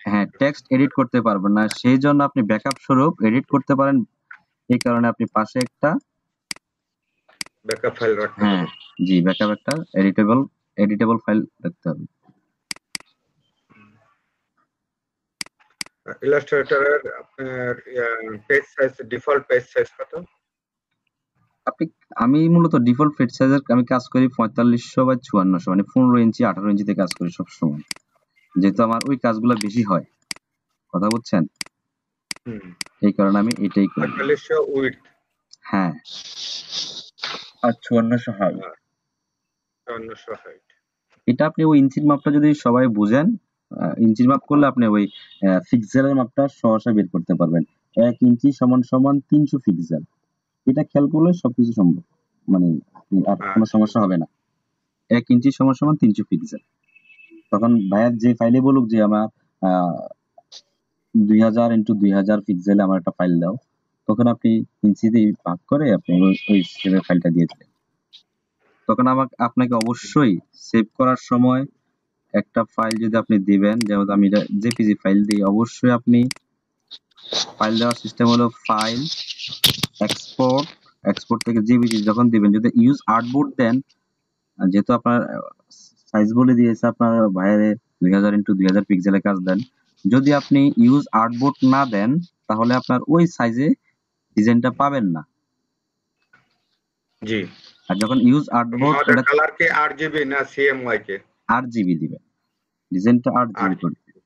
হ্যাঁ টেক্সট এডিট করতে পারবেন না, সেই জন্য আপনি ব্যাকআপ স্বরূপ এডিট করতে পারেন। এই কারণে আপনি পাশে একটা ব্যাকআপ ফাইল রাখতে হ্যাঁ হবে। জি, ব্যাকআপ একটা এডিটেবল ফাইল রাখতে হবে। ইলাস্ট্রেটরের আপনার page size, default page size কত? আমি মূলত ডিফল্ট পেজ সাইজের আমি কাজ করি 4500 বাই 5400, মানে 15 ইঞ্চি 18 ইঞ্চিতে কাজ করি সব সময়, যেহেতু আমার ওই কাজগুলো বেশি হয়। কথা বুঝছেন? এই কারণে আমি এটাই করি। 4500 উইডথ, হ্যাঁ, আর 5400 হাইট। 5400 হাইট। এটা আপনি ওই ইঞ্চির মাপটা যদি সবাই বুঝেন, ইঞ্চির মাপ করলে আপনি ওই পিক্সেলের মাপটা সহজে বের করতে পারবেন। 1 ইঞ্চি সমান 300 পিক্সেল। এটা খেয়াল করলে সবকিছু সম্ভব, মানে আর কোনো সমস্যা হবে না। 1 ইঞ্চি সমান 300 পিক্সেল। তখন ভাইয়া যে ফাইলে বলুক যে আমার 2000 × 2000 পিক্সেলে আমার একটা ফাইল দাও, তখন আপনি ইঞ্চিতে ভাগ করে আপনি ওই হিসেবে ফাইলটা দিয়ে দিবেন। তখন আপনাকে অবশ্যই সেভ করার সময় একটা ফাইল যদি আপনি দিবেন, যেমন আমি এটা জেপিজি ফাইল দিই, অবশ্যই আপনি ফাইল দেওয়ার সিস্টেম হলো ফাইল এক্সপোর্ট থেকে জেপিজি যখন দিবেন, যদি ইউজ আর্টবোর্ড দেন, যেহেতু আপনার সাইজ বলে দিয়েছে আপনার বাইরে 2000 × 2000 পিক্সেলে কাজ দেন, যদি আপনি ইউজ আর্টবোর্ড না দেন তাহলে আপনার ওই সাইজে ডিজাইনটা পাবেন না। জি। আর যখন ইউজ আর্টবোর্ড আমাদের কালার কে আরজিবি না সিএমওয়াই কে? আরজিবি দিবে, ডিজাইনটা আরজিবি করে দিবে।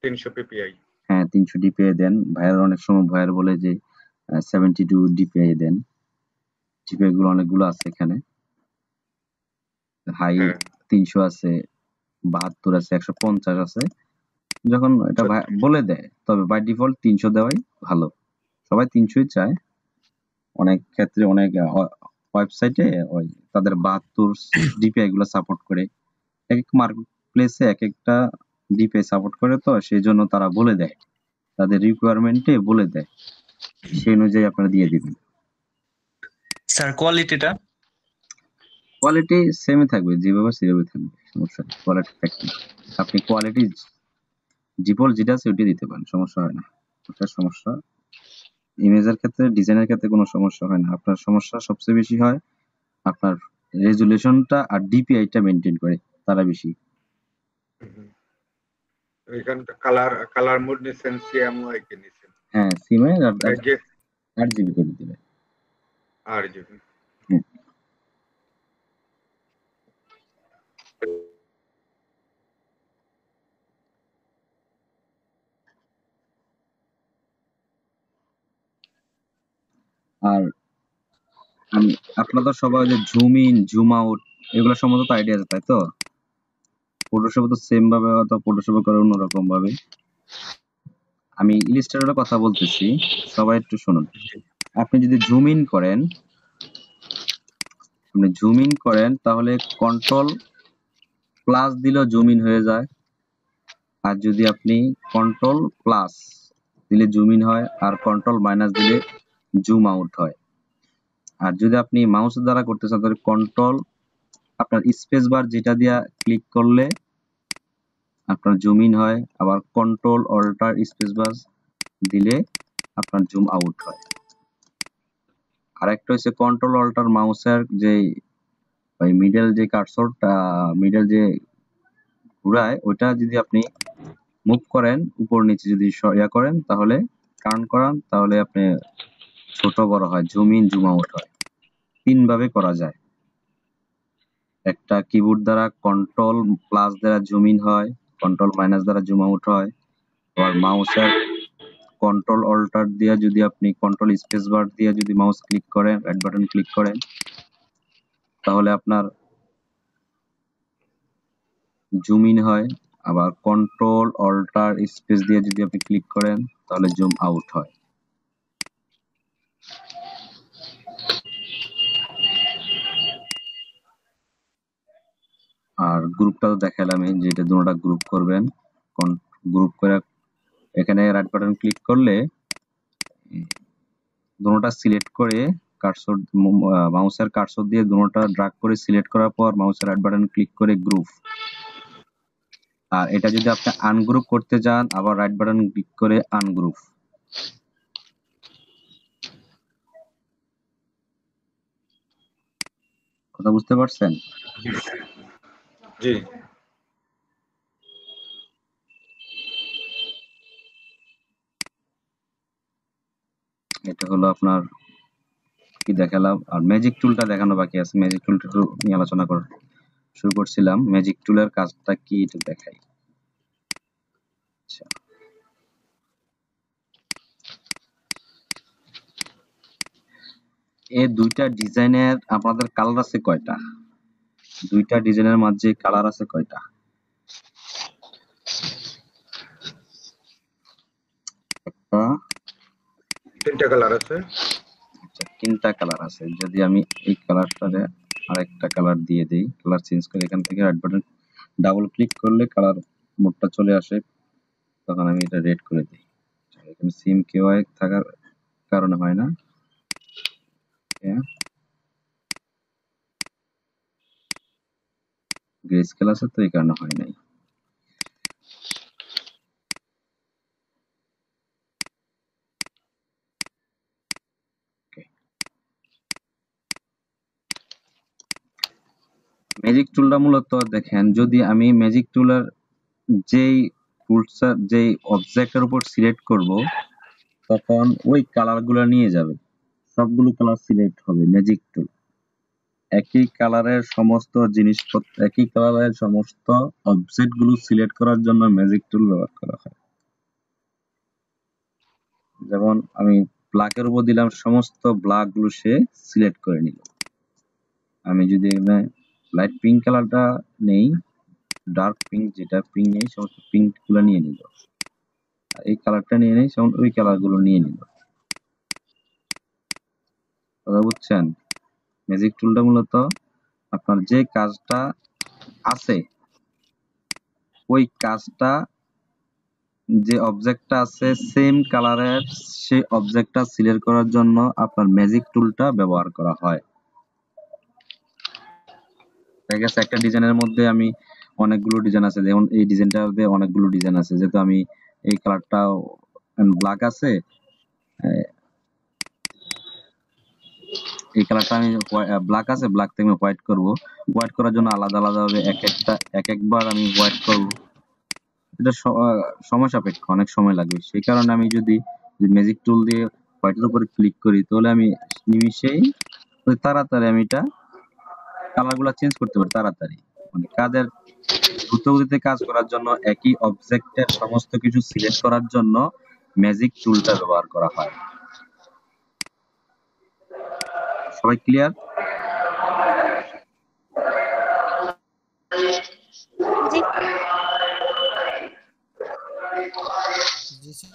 300 পিপিআই। হ্যাঁ 300 ডিপিআই দেন। ভাইয়ের অনেক সময় ভাইয়ের বলে যে 72 ডিপিআই দেন। ডিপিআই গুলো অনেকগুলো আছে এখানে, হাই 300 আছে, 72 আছে, 150 আছে। যখন এটা বলে দেয়, তবে বাই ডিফল্ট 300 দেওয়াই ভালো। সবাই 300ই চায়। অনেক ক্ষেত্রে অনেক ওয়েবসাইটে ওই তাদের 72 ডিপিআই গুলো সাপোর্ট করে, এক এক মার্কেট প্লেসে এক একটা ডিপিআই সাপোর্ট করে, তো সেই জন্য তারা বলে দেয়, তাদের রিকোয়ারমেন্টে বলে দেয়, সেই অনুযায়ী আপনারা দিয়ে দিবেন। স্যার কোয়ালিটি সেমই থাকবে, যেভাবে সেভাবে থাকবে, সমস্যা নেই। কোয়ালিটি থাকবে, আপনি কোয়ালিটি ডিফল্ট যেটা আছে ওইটা দিতে পারেন, সমস্যা হয় না। ওটা সমস্যা ইমেজের ক্ষেত্রে, ডিজাইনের ক্ষেত্রে কোনো সমস্যা হয় না। আপনার সমস্যা সবচেয়ে বেশি হয় আপনার রেজুলেশনটা আর ডিপিআইটা মেইনটেইন করে, তারা বেশি। এখানটা কালার মোড নিছেন সিএমওয়াই কে নিছেন? হ্যাঁ সিমে আরজিবি করে দিবে। আরজিবি। আর আপনাদের সবাই যে জুম ইন জুম আউট এগুলো সম্বন্ধে তো আইডিয়া আছে, তাই তো? ফটোশপে তো সেম ভাবে, অথবা ফটোশপে করে অন্যরকম ভাবে। আমি ইলাস্ট্রেটরের কথা বলতেছি, সবাই একটু শুনুন। আপনি যদি জুম ইন করেন, তাহলে কন্ট্রোল প্লাস দিলেও জুম ইন হয়ে যায়, আর যদি আপনি কন্ট্রোল প্লাস দিলে জুম ইন হয়, আর কন্ট্রোল মাইনাস দিলে জুম আউট হয়। আর যদি আপনি মাউসের দ্বারা করতে চান, তাহলে কন্ট্রোল আপনার স্পেস বার যেটা দিয়া ক্লিক করলে আপনার জুম ইন হয়, আবার কন্ট্রোল অল্টার স্পেস বার দিলে আপনার জুম আউট হয়। আর একটা হচ্ছে কন্ট্রোল অল্টার মাউসের যে ওই মিডল যে কার্সরটা মিডল যে ঘুরায়, ওইটা যদি আপনি মুভ করেন, উপর নিচে যদি করেন, তাহলে টার্ন করান, তাহলে আপনি ছোট বড় হয়, জুম ইন জুম আউট হয়। 3 ভাবে করা যায়। একটা কিবোর্ড দ্বারা কন্ট্রোল প্লাস দ্বারা জুম ইন হয়, কন্ট্রোল মাইনাস দ্বারা জুম আউট হয়। আবার মাউসের কন্ট্রোল অল্টার দিয়ে যদি আপনি কন্ট্রোল স্পেস বার দিয়ে যদি মাউস ক্লিক করেন, রাইট বাটন ক্লিক করেন, তাহলে আপনার জুম ইন হয়। আবার কন্ট্রোল অল্টার স্পেস দিয়ে যদি আপনি ক্লিক করেন, তাহলে জুম আউট হয়। আর গ্রুপটা তো দেখালামই, যেটা দুটোটা গ্রুপ করবেন। গ্রুপ করে এখানে রাইট বাটন ক্লিক করলে দুটোটা সিলেক্ট করে কার্সর মাউসের কার্সর দিয়ে দুটোটা ড্র্যাগ করে সিলেক্ট করার পর মাউসের রাইট বাটন ক্লিক করে গ্রুপ। আর এটা যদি আপনি আনগ্রুপ করতে চান, আবার রাইট বাটন ক্লিক করে আনগ্রুপ। কথা বুঝতে পারছেন? জি। এটা হলো আপনার কি দেখালাম। আর ম্যাজিক টুলটা দেখানো বাকি আছে, ম্যাজিক টুলটা নিয়ে আলোচনা শুরু করছিলাম। ম্যাজিক টুলের কাজটা কি এটা দেখাই। আচ্ছা, এই দুইটা ডিজাইনের আপনাদের কালার আছে কয়টা? দুইটা ডিজাইনের মাঝে কালার আছে কয়টা? একটা তিনটা কালার আছে। আচ্ছা, তিনটা কালার আছে। যদি আমি এই কালারটারে আরেকটা কালার দিয়ে দেই, কালার চেঞ্জ করে এখান থেকে রাইট বাটন ডাবল ক্লিক করলে কালার মোডটা চলে আসে, তখন আমি এটা রেড করে দিই। এখানে সিম কেওয়াই থাকার কারণে হয় না, গ্রে স্কেল আছে তো এই কারণে হয় নাই। ম্যাজিক টুলটা মূলত দেখেন, যদি আমি ম্যাজিক টুলের যেই টুলসটা যেই অবজেক্টের উপর সিলেক্ট করব, তখন ওই কালারগুলো নিয়ে যাবে, সবগুলো কালার সিলেক্ট হবে ম্যাজিক টুল। একই কালারের সমস্ত জিনিসপত্র, একই কালারের সমস্ত অবজেক্ট গুলো সিলেক্ট করার জন্য ম্যাজিক টুল ব্যবহার করা হয়। যেমন আমি ব্ল্যাকের উপর দিলাম, সমস্ত ব্ল্যাক গুলো সে সিলেক্ট করে নিল। আমি যদি এখানে লাইট পিঙ্ক কালারটা নেই, ডার্ক পিঙ্ক, যেটা পিঙ্ক নেই সমস্ত পিঙ্ক গুলো নিয়ে নিল, আর এই কালারটা নিয়ে নেই সেমন ওই কালার গুলো নিয়ে নিল। কথা বুঝছেন? ম্যাজিক টুলটা মূলত আপনার যে কাজটা আছে, ওই কাজটা যে অবজেক্টটা আছে সেম কালারের, সেই অবজেক্টটা সিলেক্ট করার জন্য আপনার ম্যাজিক টুলটা ব্যবহার করা হয়। দেখা গেছে একটা ডিজাইনের মধ্যে আমি অনেকগুলো ডিজাইন আছে, যেমন এই ডিজাইনটাতে অনেকগুলো ডিজাইন আছে, যেহেতু আমি এই কালারটা ব্ল্যাক আছে, এই কালারটা আমি ব্ল্যাক আছে, ব্ল্যাক থেকে আমি হোয়াইট করব। হোয়াইট করার জন্য আলাদা আলাদা ভাবে এক একবার আমি হোয়াইট করব। এটা সময় সাপেক্ষ, অনেক সময় লাগবে। সেই কারণে আমি যদি ম্যাজিক টুল দিয়ে হোয়াইটের উপরে ক্লিক করি, তাহলে আমি নিমিষেই তাড়াতাড়ি আমি এটা কালার গুলা চেঞ্জ করতে পারি তাড়াতাড়ি। মানে কাজের দ্রুত গতিতে কাজ করার জন্য, একই অবজেক্টের সমস্ত কিছু সিলেক্ট করার জন্য ম্যাজিক টুলটা ব্যবহার করা হয়। সবাই ক্লিয়ার? জি স্যার।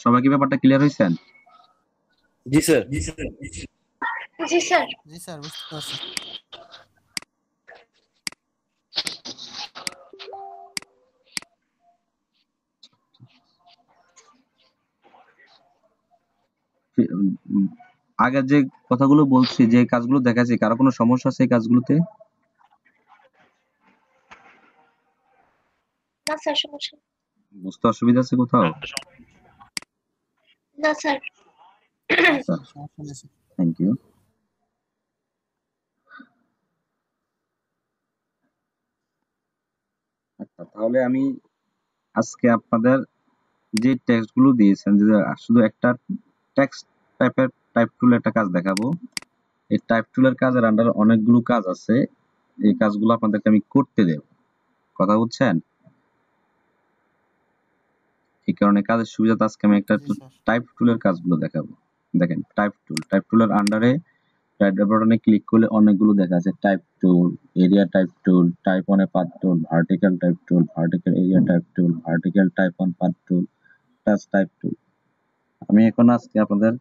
সবাই কি ব্যাপারটা ক্লিয়ার হয়েছেন? জি স্যার। জি স্যার। জি স্যার, বুঝতে পারছি। আগে যে কথাগুলো বলছি, যে কাজগুলো দেখাচ্ছি, কারো কোনো সমস্যা আছে এই কাজগুলোতে? না স্যার, সমস্যা নেই। বুঝতে অসুবিধা আছে কোথাও? না স্যার। সমস্যা নেই স্যার। Thank you. আচ্ছা, তাহলে আমি আজকে আপনাদের যে টেক্সট গুলো দিয়েছেন, যে শুধু একটা টেক্সট টাইপ টুল একটা কাজ দেখাবো। এই টাইপ টুলের কাজের আন্ডারে অনেকগুলো কাজ আছে, এই কাজগুলো আপনাদেরকে আমি করতে দেব। কথা বুঝছেন? এই কারণে কাজের সুবিধাতে আজকে আমি একটা জি স্যার। টাইপ টুলের কাজগুলো দেখাবো। দেখেন, টাইপ টুলের আন্ডারে রাইট বাটনে ক্লিক করলে অনেকগুলো দেখা আছে। Type tool, area type tool, type on a path tool, vertical type tool, vertical area type tool, vertical type on path tool, touch type টুল। আমি এখন আজকে আপনাদের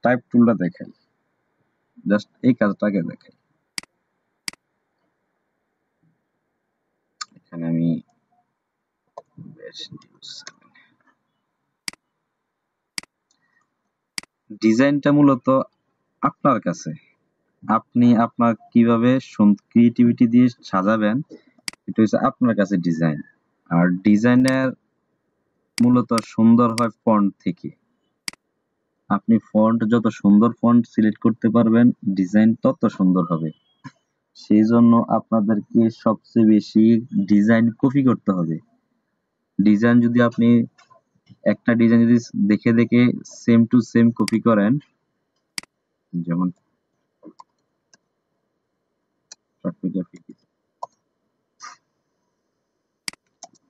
টাইপ টুলটা দেখাই, জাস্ট এই কাজটাকে দেখাই। এখানে আমি ডিজাইনটা মূলত আপনার কাছে, আপনি আপনার কিভাবে ক্রিয়েটিভিটি দিয়ে সাজাবেন, এটা হচ্ছে আপনার কাছে ডিজাইন। আর ডিজাইনের মূলত সুন্দর হয় ফন্ট থেকে। আপনি ফন্ট যত সুন্দর ফন্ট সিলেক্ট করতে পারবেন, ডিজাইন তত সুন্দর হবে। সেই জন্য আপনাদেরকে সবচেয়ে বেশি ডিজাইন কপি করতে হবে। ডিজাইন যদি আপনি একটা ডিজাইন যদি দেখে দেখে সেম টু সেম কপি করেন, যেমন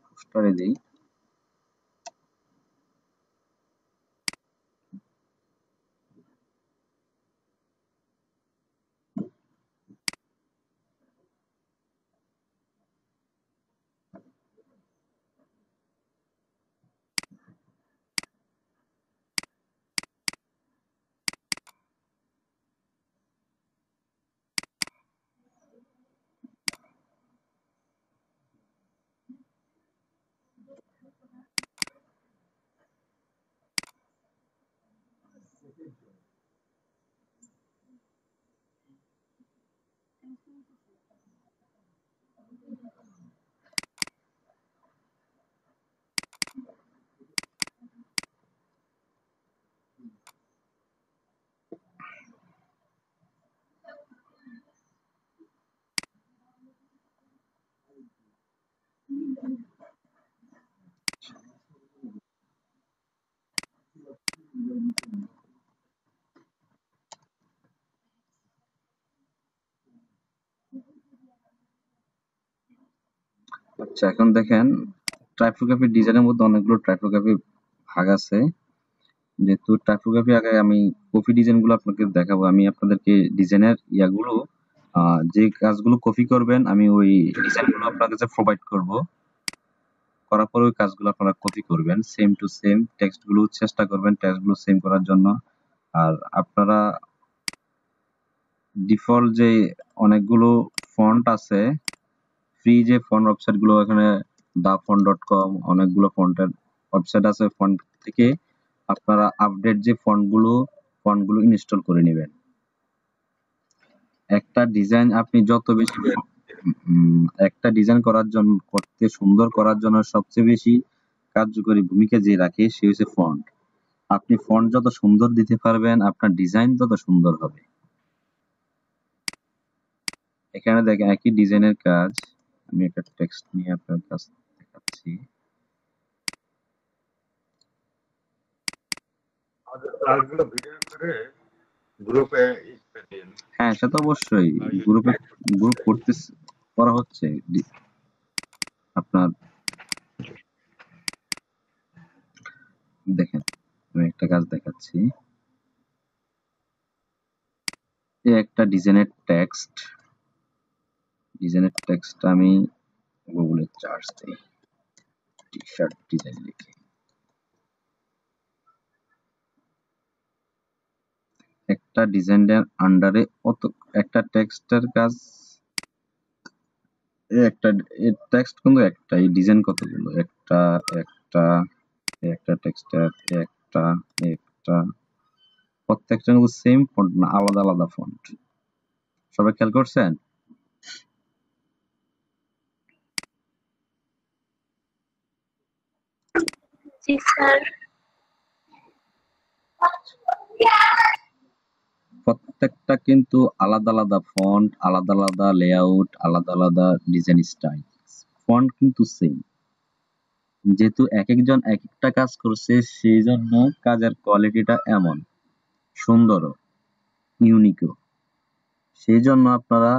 পোস্টারে দেই, আচ্ছা, এখন দেখেন টাইপোগ্রাফি ডিজাইনের মধ্যে অনেকগুলো টাইপোগ্রাফি ভাগ আছে। যেহেতু টাইপোগ্রাফি আগে আমি কপি ডিজাইন গুলো আপনাকে দেখাবো, আমি আপনাদেরকে ডিজাইনের ইয়াগুলো যে কাজগুলো কপি করবেন আমি ওই ডিজাইন গুলো আপনার কাছে প্রোভাইড করব। করার পর ওই কাজগুলো আপনারা কপি করবেন, সেম টু সেম টেক্সট গুলো চেষ্টা করবেন টেক্সট গুলো সেম করার জন্য। আর আপনারা ডিফল্ট যে অনেকগুলো ফন্ট আছে, ফ্রি যে ফন্ট ওয়েবসাইট গুলো, এখানে dafont.com অনেকগুলো ফন্টের ওয়েবসাইট আছে, ফন্ট থেকে আপনারা আপডেট যে ফন্টগুলো ইনস্টল করে নেবেন। একটা ডিজাইন আপনি যত বেশি একটা ডিজাইন করতে সুন্দর করার জন্য সবচেয়ে বেশি কার্যকরী ভূমিকা যে রাখে সে হচ্ছে ফন্ট। আপনি ফন্ট যত সুন্দর দিতে পারবেন আপনার ডিজাইন তত সুন্দর হবে। এখানে দেখেন একই ডিজাইনের কাজ, আমি একটা টেক্সট নিয়ে আপনার কাছে দেখাচ্ছি। আমাদের ক্লাসগুলো ভিডিও করে গ্রুপে দিন। হ্যাঁ, সে তো অবশ্যই গ্রুপ করা হচ্ছে। আপনার দেখেন আমি একটা কাজ দেখাচ্ছি। এই একটা ডিজাইনের টেক্সট আমি গুগলে সার্চ দিই, টি শার্ট ডিজাইন লিখে একটা ডিজাইনের আন্ডারে একটা টেক্সটের কাজ, একটা টেক্সট কিন্তু একটা, এই ডিজাইন কতগুলো, একটা টেক্সটের একটা প্রত্যেকটা কিন্তু সেম ফন্ট না, আলাদা আলাদা ফন্ট। সবাই খেয়াল করছেন? জি স্যার। প্রত্যেকটা কিন্তু আলাদা আলাদা ফন্ট, আলাদা আলাদা লেআউট, আলাদা আলাদা ডিজাইন স্টাইল। ফন্ট কিন্তু সেম, যেহেতু এক একজন এক একটা কাজ করছে সেই জন্য কাজের কোয়ালিটিটা এমন সুন্দরও ইউনিকও। সেই জন্য আপনারা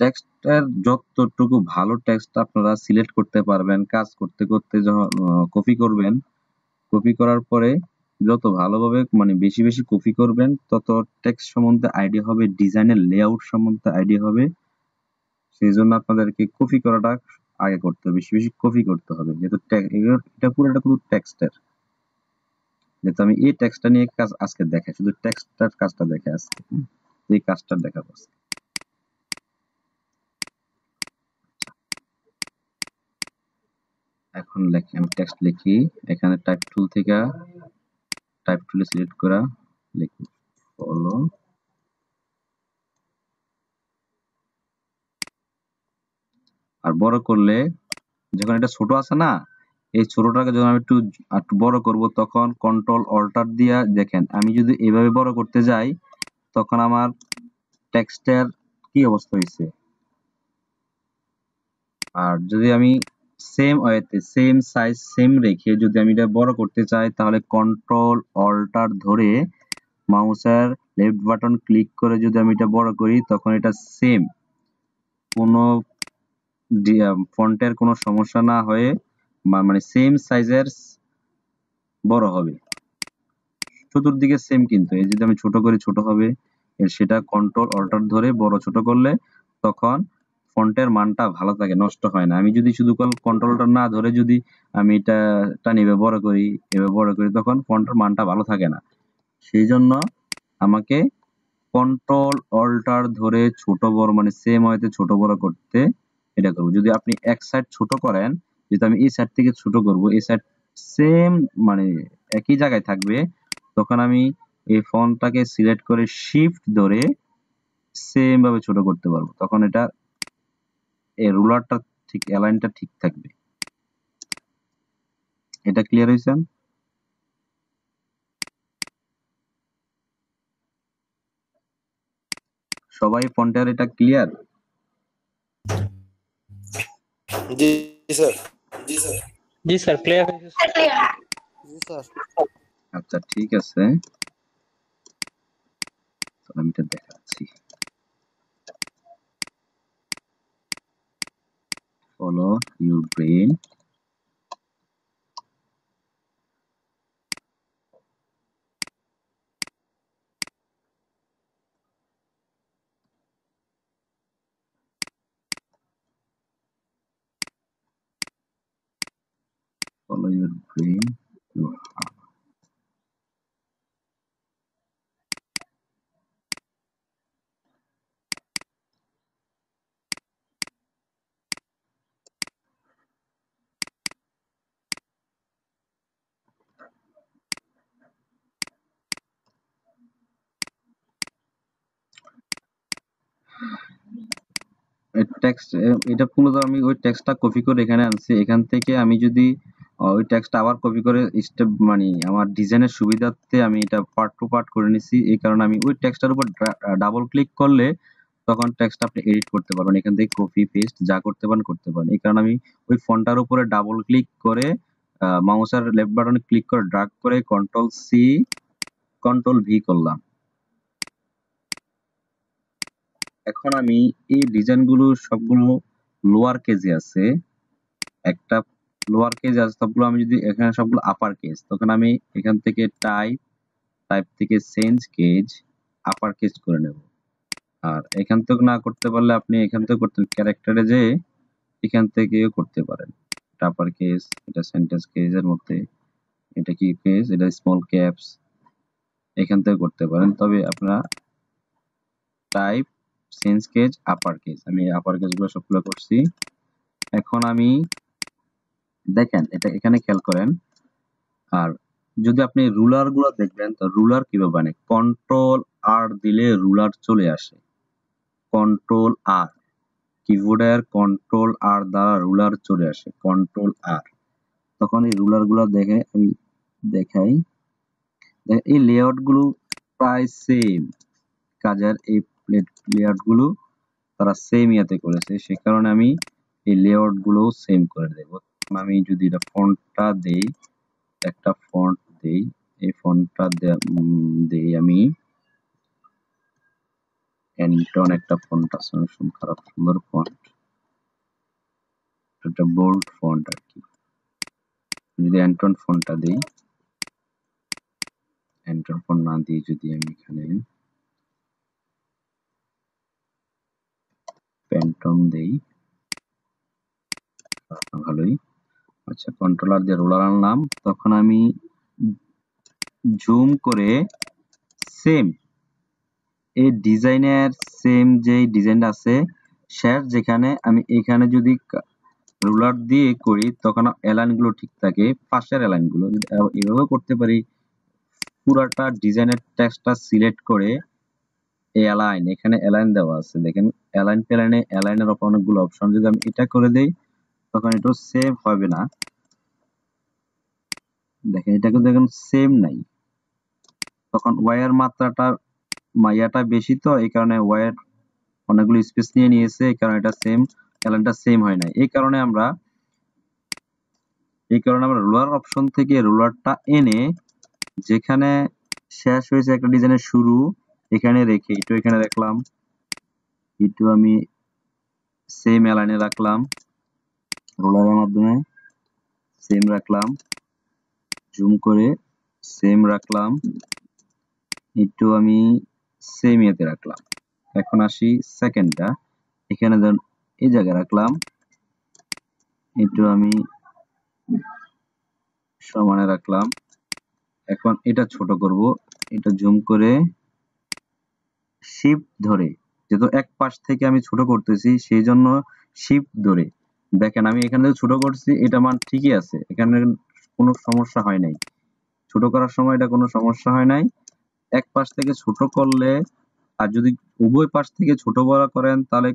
টেক্সটের যতটুকু ভালো টেক্সট আপনারা সিলেক্ট করতে পারবেন, কাজ করতে করতে যখন কপি করবেন, কপি করার পরে যত ভালোভাবে মানে বেশি বেশি কপি করবেন তত টেক্সট সম্বন্ধে আইডিয়া হবে, ডিজাইনের লেআউট সম্বন্ধে আইডিয়া হবে। সেই জন্য আপনাদেরকে কপি করাটা আগে করতে হবে, বেশি বেশি কপি করতে হবে। যেহেতু এটা পুরোটা কিন্তু টেক্সটের, যেহেতু আমি এই টেক্সটটা নিয়ে কাজ আজকে দেখাই, শুধু টেক্সটটার কাজটা দেখে আজকে এই কাজটা দেখাবো। এখন আমি টেক্সট লিখি, এখানে টাইপ টুল থেকে টাইপ টুলে সিলেক্ট করা লিখি ফলো। আর বড় করলে যখন এটা ছোট আছে না, এই ছোটটাকে যখন আমি একটু বড় করব তখন কন্ট্রোল অল্টার দিয়া দেখেন আমি যদি এভাবে বড় করতে যাই তখন আমার টেক্সটের কি অবস্থা হয়েছে। আর যদি আমি সেম ওয়েতে সেম সাইজ সেম রেখে যদি আমি এটা বড় করতে চাই তাহলে কন্ট্রোল অল্টার ধরে মাউসের লেফট বাটন ক্লিক করে যদি আমি এটা বড় করি তখন এটা সেম, কোনো ফন্টের কোনো সমস্যা না হয়ে মানে সেম সাইজের বড় হবে, চতুর্দিকে সেম। কিন্তু এই যদি আমি ছোট করি ছোট হবে, সেটা কন্ট্রোল অল্টার ধরে বড় ছোট করলে তখন ফন্টের মানটা ভালো থাকে, নষ্ট হয় না। আমি যদি শুধু কন্ট্রোলটা না ধরে যদি আমি এটা এভাবে বড় করি তখন ফন্টের মানটা ভালো থাকে না। সেই জন্য আমাকে কন্ট্রোল অল্টার ধরে ছোট বড় মানে সেম হয়তো ছোট বড় করতে এটা করবো। যদি আপনি এক সাইড ছোট করেন, যেহেতু আমি এই সাইড থেকে ছোট করব, এই সাইড সেম মানে একই জায়গায় থাকবে, তখন আমি এই ফন্টটাকে সিলেক্ট করে শিফট ধরে সেম ভাবে ছোট করতে পারবো। তখন এটা এই রুলারটা ঠিক অ্যালাইনটা ঠিক থাকবে। এটা ক্লিয়ার হয়েছে? সবাই ফন্টের এটা ক্লিয়ার? জি স্যার। জি স্যার ক্লিয়ার জি স্যার। আচ্ছা ঠিক আছে, আমি এটা দেখাচ্ছি। Follow your brain. Follow your brain to heart. Text এটা মূলত আমি ওই টেক্সটটা কপি করে এখানে আনছি। এখান থেকে আমি যদি ওই টেক্সটটা আবার কপি করে স্টেপ মানে আমার ডিজাইনের সুবিধার্থে আমি এটা পার্ট টু পার্ট করে নিছি। এই কারণে আমি ওই টেক্সটটার উপর ডাবল ক্লিক করলে তখন টেক্সটটা আপনি এডিট করতে পারবেন। এখান থেকে কপি পেস্ট যা করতে পারেন। এই কারণে আমি ওই ফন্টটার উপরে ডাবল ক্লিক করে মাউসের লেফট বাটনে ক্লিক করে ড্র্যাগ করে কন্ট্রোল সি কন্ট্রোল ভি করলাম। এখন আমি এই ডিজাইনগুলো সবগুলো লোয়ার কেজে আছে, একটা লোয়ার কেজ আছে, সবগুলো আমি যদি এখানে সবগুলো আপার কেজ, তখন আমি এখান থেকে টাইপ থেকে চেঞ্জ কেজ আপার কেজ করে নেব। আর এখান থেকে না করতে পারলে আপনি এখান থেকে করতে ক্যারেক্টারে যে এখান থেকেও করতে পারেন। এটা আপার কেজ, এটা সেন্টেন্স কেজের মধ্যে, এটা কি কেজ, এটা স্মল ক্যাপস, এখান থেকে করতে পারেন। তবে আপনারা টাইপ চেঞ্জ কেজ আপার কেজ, আমি আপার কেজগুলো সবগুলো করছি। এখন আমি দেখেন এটা এখানে খেয়াল করেন। আর যদি আপনি রুলার গুলো দেখবেন, তো রুলার কিভাবে বানায়, কন্ট্রোল আর দিলে রুলার চলে আসে। কন্ট্রোল আর কিবোর্ডের কন্ট্রোল আর দ্বারা রুলার চলে আসে, কন্ট্রোল আর। তখন এই রুলার গুলো দেখে আমি দেখাই, এই লেআউট গুলো প্রায় সেম কাজের, এই লেআউট গুলো তারা সেম ইয়াতে করেছে, সে কারণে আমি এই লেআউট গুলো সেম করে দেব। আমি যদি এটা ফন্টটা দেই, একটা ফন্ট দেই, এই ফন্টটা দেই আমি এন্টন, একটা ফন্ট আছে খারাপ সুন্দর ফন্ট, এটা বোল্ড ফন্ট আর কি। যদি এন্টন ফন্টটা দেই, এন্টন ফন্ট না দিয়ে যদি আমি এখানে প্যান্টন দেই, ভালোই। আচ্ছা কন্ট্রোলার দিয়ে রুলার আনলাম, তখন আমি জুম করে সেম এই ডিজাইনের সেম যে ডিজাইনটা আছে শেষ যেখানে, আমি এখানে যদি রুলার দিয়ে করি তখন অ্যালাইন গুলো ঠিক থাকে, পাশের অ্যালাইন গুলো এভাবে করতে পারি। পুরাটা ডিজাইনের টেক্সটটা সিলেক্ট করে এই অ্যালাইন, এখানে অ্যালাইন দেওয়া আছে দেখেন, অ্যালাইন প্যানেলে অ্যালাইনের উপর অনেকগুলো অপশন, যদি আমি এটা করে দেই তখন এটা সেভ হবে না। দেখেন এটা কিন্তু দেখেন সেম নাই, তখন ওয়ার মাত্রাটা মাইয়াটা বেশি, তো এই কারণে ওয়ার অনেকগুলো স্পেস নিয়ে নিয়েছে, এই কারণে এটা সেম অ্যালাইনটা সেম হয় না। এই কারণে আমরা রুলার অপশন থেকে রুলারটা এনে যেখানে শেষ হয়েছে একটা ডিজাইনের শুরু এখানে রেখে একটু এখানে রাখলাম, একটু আমি সেম অ্যালাইনে রাখলাম, রুলারের মাধ্যমে সেম রাখলাম, জুম করে সেম রাখলাম, একটু আমি সেম ইয়েতে রাখলাম। এখন আসি সেকেন্ডটা, এখানে ধরুন এই জায়গায় রাখলাম, একটু আমি সমানে রাখলাম। এখন এটা ছোট করব, এটা জুম করে শিফট ধরে, যেহেতু এক পাশ থেকে আমি ছোট করতেছি সেই জন্য শিফট ধরে দেখেন আমি এখানে ছোট করছি, এটা মান ঠিকই আছে, এখানে কোনো সমস্যা হয় নাই। ছোট করার সময় এটা কোনো সমস্যা হয় নাই। এক পাশ থেকে ছোট করলে, আর যদি উভয় পাশ থেকে ছোট বড় করেন তাহলে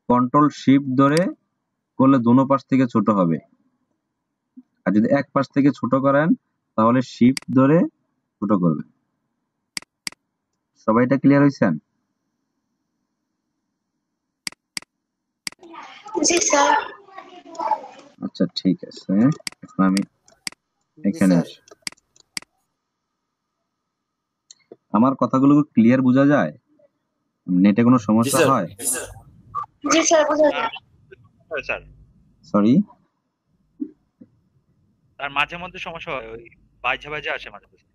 কন্ট্রোল শিফট ধরে করলে দোনো পাশ থেকে ছোট হবে। আর যদি এক পাশ থেকে ছোট করেন তাহলে শিফট ধরে ছোট করবে। সবাই এটা ক্লিয়ার হয়েছেন? জি স্যার। আচ্ছা ঠিক আছে, এখন আমি জি এখানে স্যার। আসি। আমার কথাগুলো ক্লিয়ার বোঝা যায়? নেটে কোনো জি সমস্যা স্যার। হয়? জি স্যার বোঝা যায়। স্যার সরি, আর মাঝে মধ্যে সমস্যা হয়, ওই বাইজা বাইজা আসে মাঝে মধ্যে।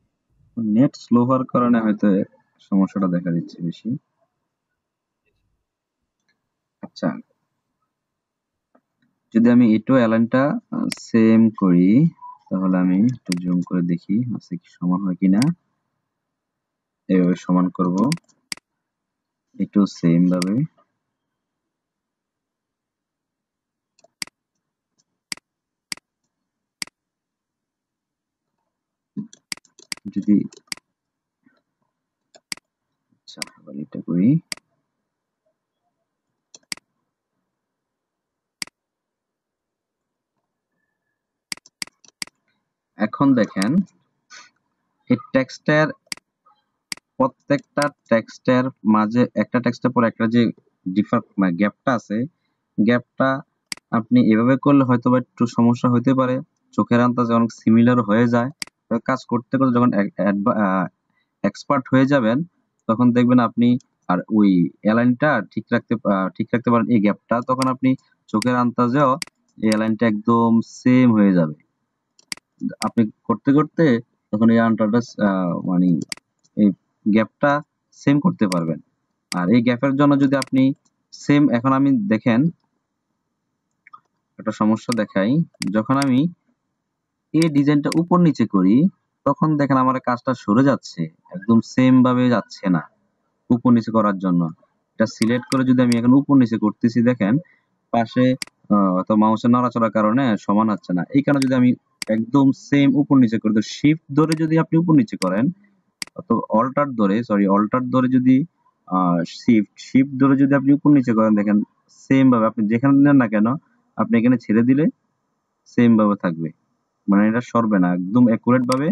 নেট স্লো হওয়ার কারণে হয়তো সমস্যাটা দেখা দিচ্ছে বেশি। আচ্ছা, যদি আমি এটো অ্যালাইনটা সেম করি তাহলে আমি একটু জুম করে দেখি আছে কি সমান হয় কিনা। এভাবে সমান করব, একটু সেম ভাবে। যদি আচ্ছা আবার এটা করি, এখন দেখেন এই টেক্সটের প্রত্যেকটা টেক্সটের মাঝে একটা টেক্সটের পর একটা যে গ্যাপটা আছে, গ্যাপটা আপনি এভাবে করলে হয়তো বা একটু সমস্যা হতে পারে, চোখের আন্দাজে অনেক সিমিলার হয়ে যায়। কাজ করতে করতে যখন এক্সপার্ট হয়ে যাবেন তখন দেখবেন আপনি আর ওই অ্যালাইনটা ঠিক রাখতে পারেন এই গ্যাপটা, তখন আপনি চোখের আন্দাজেও এই অ্যালাইনটা একদম সেম হয়ে যাবে। আপনি করতে করতে তখন এই আন্টারটা মানে এই গ্যাপটা সেম করতে পারবেন। আর এই গ্যাপের জন্য যদি আপনি সেম, এখন আমি দেখেন একটা সমস্যা দেখাই, যখন আমি এই ডিজাইনটা উপর নিচে করি তখন দেখেন আমার কাজটা সরে যাচ্ছে, একদম সেম ভাবে যাচ্ছে না উপর নিচে করার জন্য। এটা সিলেক্ট করে যদি আমি এখন উপর নিচে করতেছি দেখেন পাশে তো মাউসের নড়াচড়ার কারণে সমান হচ্ছে না। এই কারণে যদি আমি একদম সেম উপর নিচে করি, তো শিফট ধরে যদি আপনি উপর নিচে করেন, তো অল্টার ধরে যদি শিফট ধরে যদি আপনি উপর নিচে করেন দেখেন সেম ভাবে আপনি যেখানে নেন না কেন আপনি এখানে ছেড়ে দিলে সেম ভাবে থাকবে, মানে এটা সরবে না, একদম অ্যাকুরেট ভাবে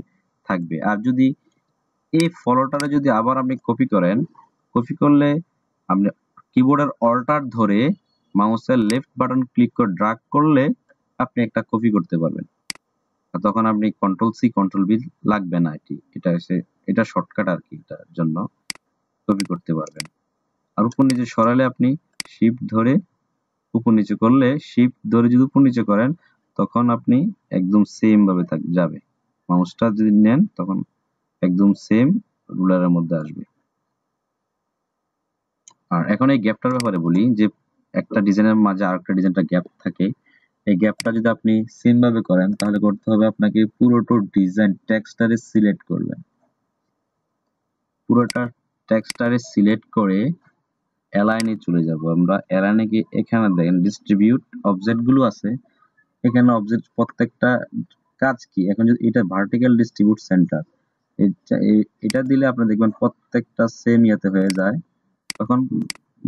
থাকবে। আর যদি এই ফলোটারে যদি আবার আপনি কপি করেন, কপি করলে আপনি কিবোর্ডের অল্টার ধরে মাউসের লেফট বাটন ক্লিক করে ড্র্যাগ করলে আপনি একটা কপি করতে পারবেন। তখন আপনি কন্ট্রোল সি কন্ট্রোল ভি লাগবে না, এটা শর্টকাট আর কি, এটার জন্য কপি করতে পারবেন। আর উপর নিচে সরালে আপনি শিফট ধরে উপর নিচে করলে, শিফট ধরে যদি উপর নিচে করেন তখন আপনি একদম সেম ভাবে যাবে। মাউসটা যদি নেন তখন একদম সেম রুলারের মধ্যে আসবে। আর এখন এই গ্যাপটার ব্যাপারে বলি, যে একটা ডিজাইনের মাঝে আরেকটা ডিজাইনটা গ্যাপ থাকে, এই গ্যাপটা যদি আপনি সেম ভাবে করেন তাহলে করতে হবে আপনাকে পুরোটা ডিজাইন টেক্সটারে সিলেক্ট করবেন। পুরোটা টেক্সটারে সিলেক্ট করে অ্যালাইনে চলে যাব আমরা। অ্যালাইনে গিয়ে এখানে দেখেন ডিস্ট্রিবিউট অবজেক্ট গুলো আছে, এখানে অবজেক্ট প্রত্যেকটা কাজ কি, এখন যদি এটা ভার্টিক্যাল ডিস্ট্রিবিউট সেন্টার এটা দিলে আপনি দেখবেন প্রত্যেকটা সেম ইয়াতে হয়ে যায়। তখন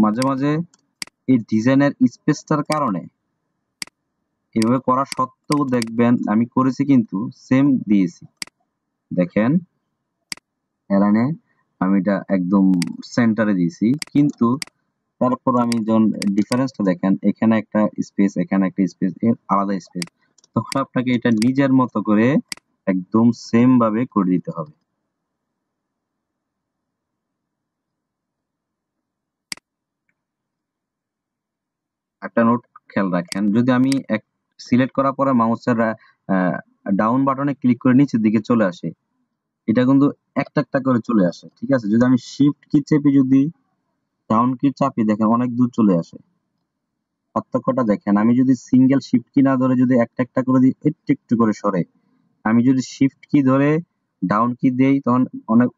মাঝে মাঝে এই ডিজাইনের স্পেসটার কারণে এভাবে করা সত্ত্বেও দেখবেন আমি করেছি কিন্তু সেম দিয়েছি, দেখেন অ্যালাইনে আমি এটা একদম সেন্টারে দিয়েছি, কিন্তু তারপর আমি যখন ডিফারেন্সটা দেখেন এখানে একটা স্পেস এখানে একটা স্পেস আলাদা স্পেস, তখন আপনাকে এটা নিজের মতো করে একদম সেম ভাবে করে দিতে হবে। একটা নোট খেয়াল রাখেন, যদি আমি সিলেক্ট করার পরে মাউসের ডাউন বাটনে ক্লিক করে নিচের দিকে চলে আসে, এটা কিন্তু একটা একটা করে চলে আসে, ঠিক আছে। যদি আমি শিফট কি চেপে যদি ডাউন কি চাপি দেখেন অনেক দূর চলে আসে। পার্থক্যটা দেখেন, আমি যদি সিঙ্গেল শিফট কি না ধরে যদি একটা একটা করে দিই একটু একটু করে সরে, আমি যদি শিফট কি ধরে ডাউন কি দেই তখন অনেক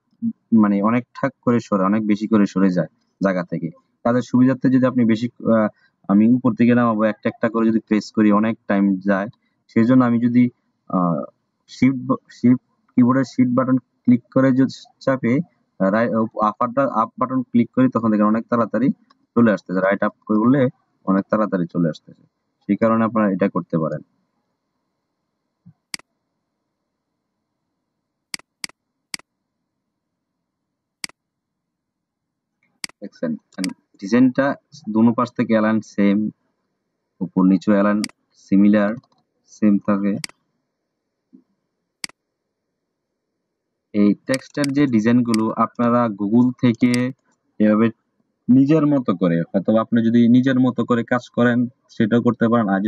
অনেক ঠাক করে সরে, অনেক বেশি করে সরে যায় জায়গা থেকে। তাদের সুবিধার্থে যদি আপনি বেশি আমি উপর থেকে নামাবো একটা একটা করে যদি প্রেস করি অনেক টাইম যায়, সেই জন্য আমি যদি শিফট কিবোর্ডের শিফট বাটন ক্লিক করে যদি চাপে আপ বাটন ক্লিক করি তখন দেখেন অনেক তাড়াতাড়ি চলে আসতেছে, রাইট আপ করলে অনেক তাড়াতাড়ি চলে আসতেছে, সেই কারণে আপনারা এটা করতে পারেন। দেখছেন ডিজাইনটা দুনো পাশ থেকে অ্যালাইন সেম, উপর নিচু অ্যালাইন সিমিলার সেম থাকে। এই টেক্সটের যে ডিজাইনগুলো আপনারা গুগল থেকে এভাবে নিজের মতো করে, অথবা আপনি যদি নিজের মতো করে কাজ করেন সেটাও করতে পারেন। আর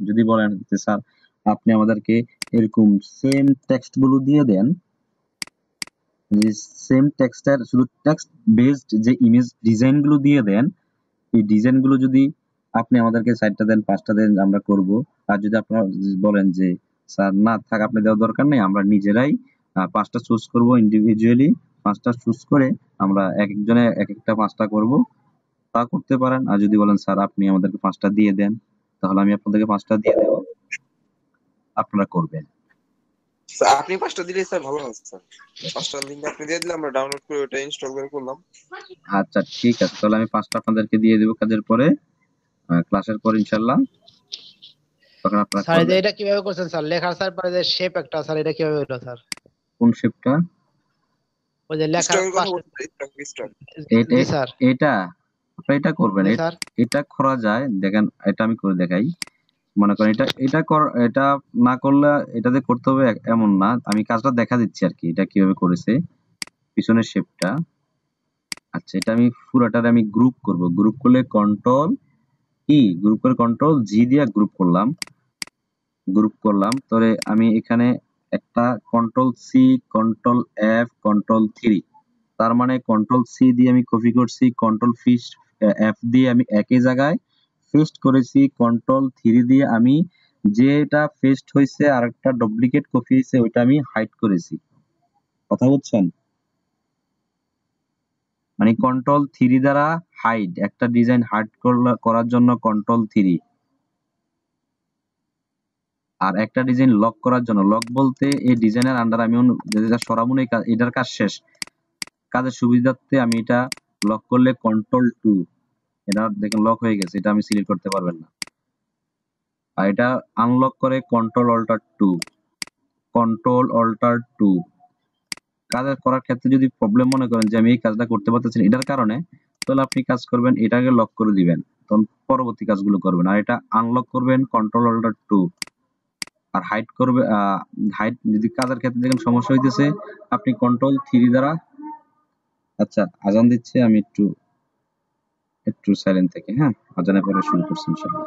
যদি বলেন যে স্যার আপনি আমাদেরকে এরকম সেম টেক্সট গুলো দিয়ে দেন, সেম টেক্সটের শুধু টেক্সট বেসড যে ইমেজ ডিজাইন গুলো দিয়ে দেন, এই ডিজাইন গুলো যদি আপনি আমাদেরকে 4টা দেন 5টা দেন আমরা করব। আর যদি আপনারা বলেন যে স্যার না থাক আপনি দেওয়ার দরকার নেই, আমরা নিজেরাই 5টা চুজ করব, ইন্ডিভিজুয়ালি 5টা চুজ করে আমরা এক একজনে এক একটা 5টা করব, তা করতে পারেন। আর যদি বলেন স্যার আপনি আমাদেরকে 5টা দিয়ে দেন, তাহলে আমি আপনাদেরকে 5টা দিয়ে দেব, আপনারা করবেন। আপনি 5টা দিলে স্যার ভালো হবে স্যার। 5টা লিংক আপনি দিয়ে দিলে আমরা ডাউনলোড করে ওটা ইনস্টল করে করলাম। আচ্ছা ঠিক আছে, তাহলে আমি 5টা আপনাদেরকে দিয়ে দেব কাজের পরে, ক্লাসের পর ইনশাআল্লাহ। তখন আপনারা স্যার এটা কিভাবে করছেন স্যার? লেখার স্যার পরে যে শেপ একটা স্যার, এটা কিভাবে হলো স্যার? কোন শেপটা? ওই যে লেখার স্টকের কথা পাশে। বলতে স্টক। জি স্যার। এটা আপনি এটা করবেন, জি স্যার। এটা করা যায়। দেখেন এটা আমি করে দেখাই। মনে করেন এটা না করলে এটাতে করতে হবে এমন না, আমি কাজটা দেখা দিচ্ছি আর কি, এটা কিভাবে করেছে পিছনের শেপটা। আচ্ছা এটা আমি পুরোটারে আমি গ্রুপ করব, গ্রুপ করলে কন্ট্রোল গ্রুপ করে কন্ট্রোল জি দিয়ে গ্রুপ করলাম। তবে আমি এখানে একটা control C, control F, control 3, তার মানে কন্ট্রোল সি দিয়ে আমি কপি করছি, কন্ট্রোল এফ দিয়ে আমি একই জায়গায় পেস্ট করেছি, কন্ট্রোল 3 দিয়ে আমি যেটা পেস্ট হয়েছে আর একটা ডুপ্লিকেট কপি হয়েছে ওইটা আমি হাইড করেছি। কথা বুঝছেন? মানে কন্ট্রোল 3 দ্বারা হাইড, একটা ডিজাইন হাইড করার জন্য কন্ট্রোল 3, আর একটা ডিজাইন লক করার জন্য, লক বলতে এই ডিজাইনের আন্ডার আমি যেটা সরাবো না, এটার কাজ শেষ, কাজের সুবিধার্থে আমি এটা লক করলে কন্ট্রোল 2, এটা দেখেন লক হয়ে গেছে, এটা আমি সিলেক্ট করতে পারবেন না। আর এটা আনলক করে কন্ট্রোল অল্টার 2, কাজ করার ক্ষেত্রে যদি প্রবলেম মনে করেন যে আমি এই কাজটা করতে পারতেছি না এটার কারণে, তাহলে আপনি কাজ করবেন এটাকে লক করে দিবেন, তখন পরবর্তী কাজগুলো করবেন। আর এটা আনলক করবেন কন্ট্রোল অল্টার 2, আর হাইড করবে, হাইড যদি কাজের ক্ষেত্রে দেখেন সমস্যা হইতেছে আপনি কন্ট্রোল 3 দ্বারা। আচ্ছা আজান দিচ্ছে, আমি একটু সাইলেন্ট থেকে, হ্যাঁ আজানের পরে শুরু করছি ইনশাআল্লাহ।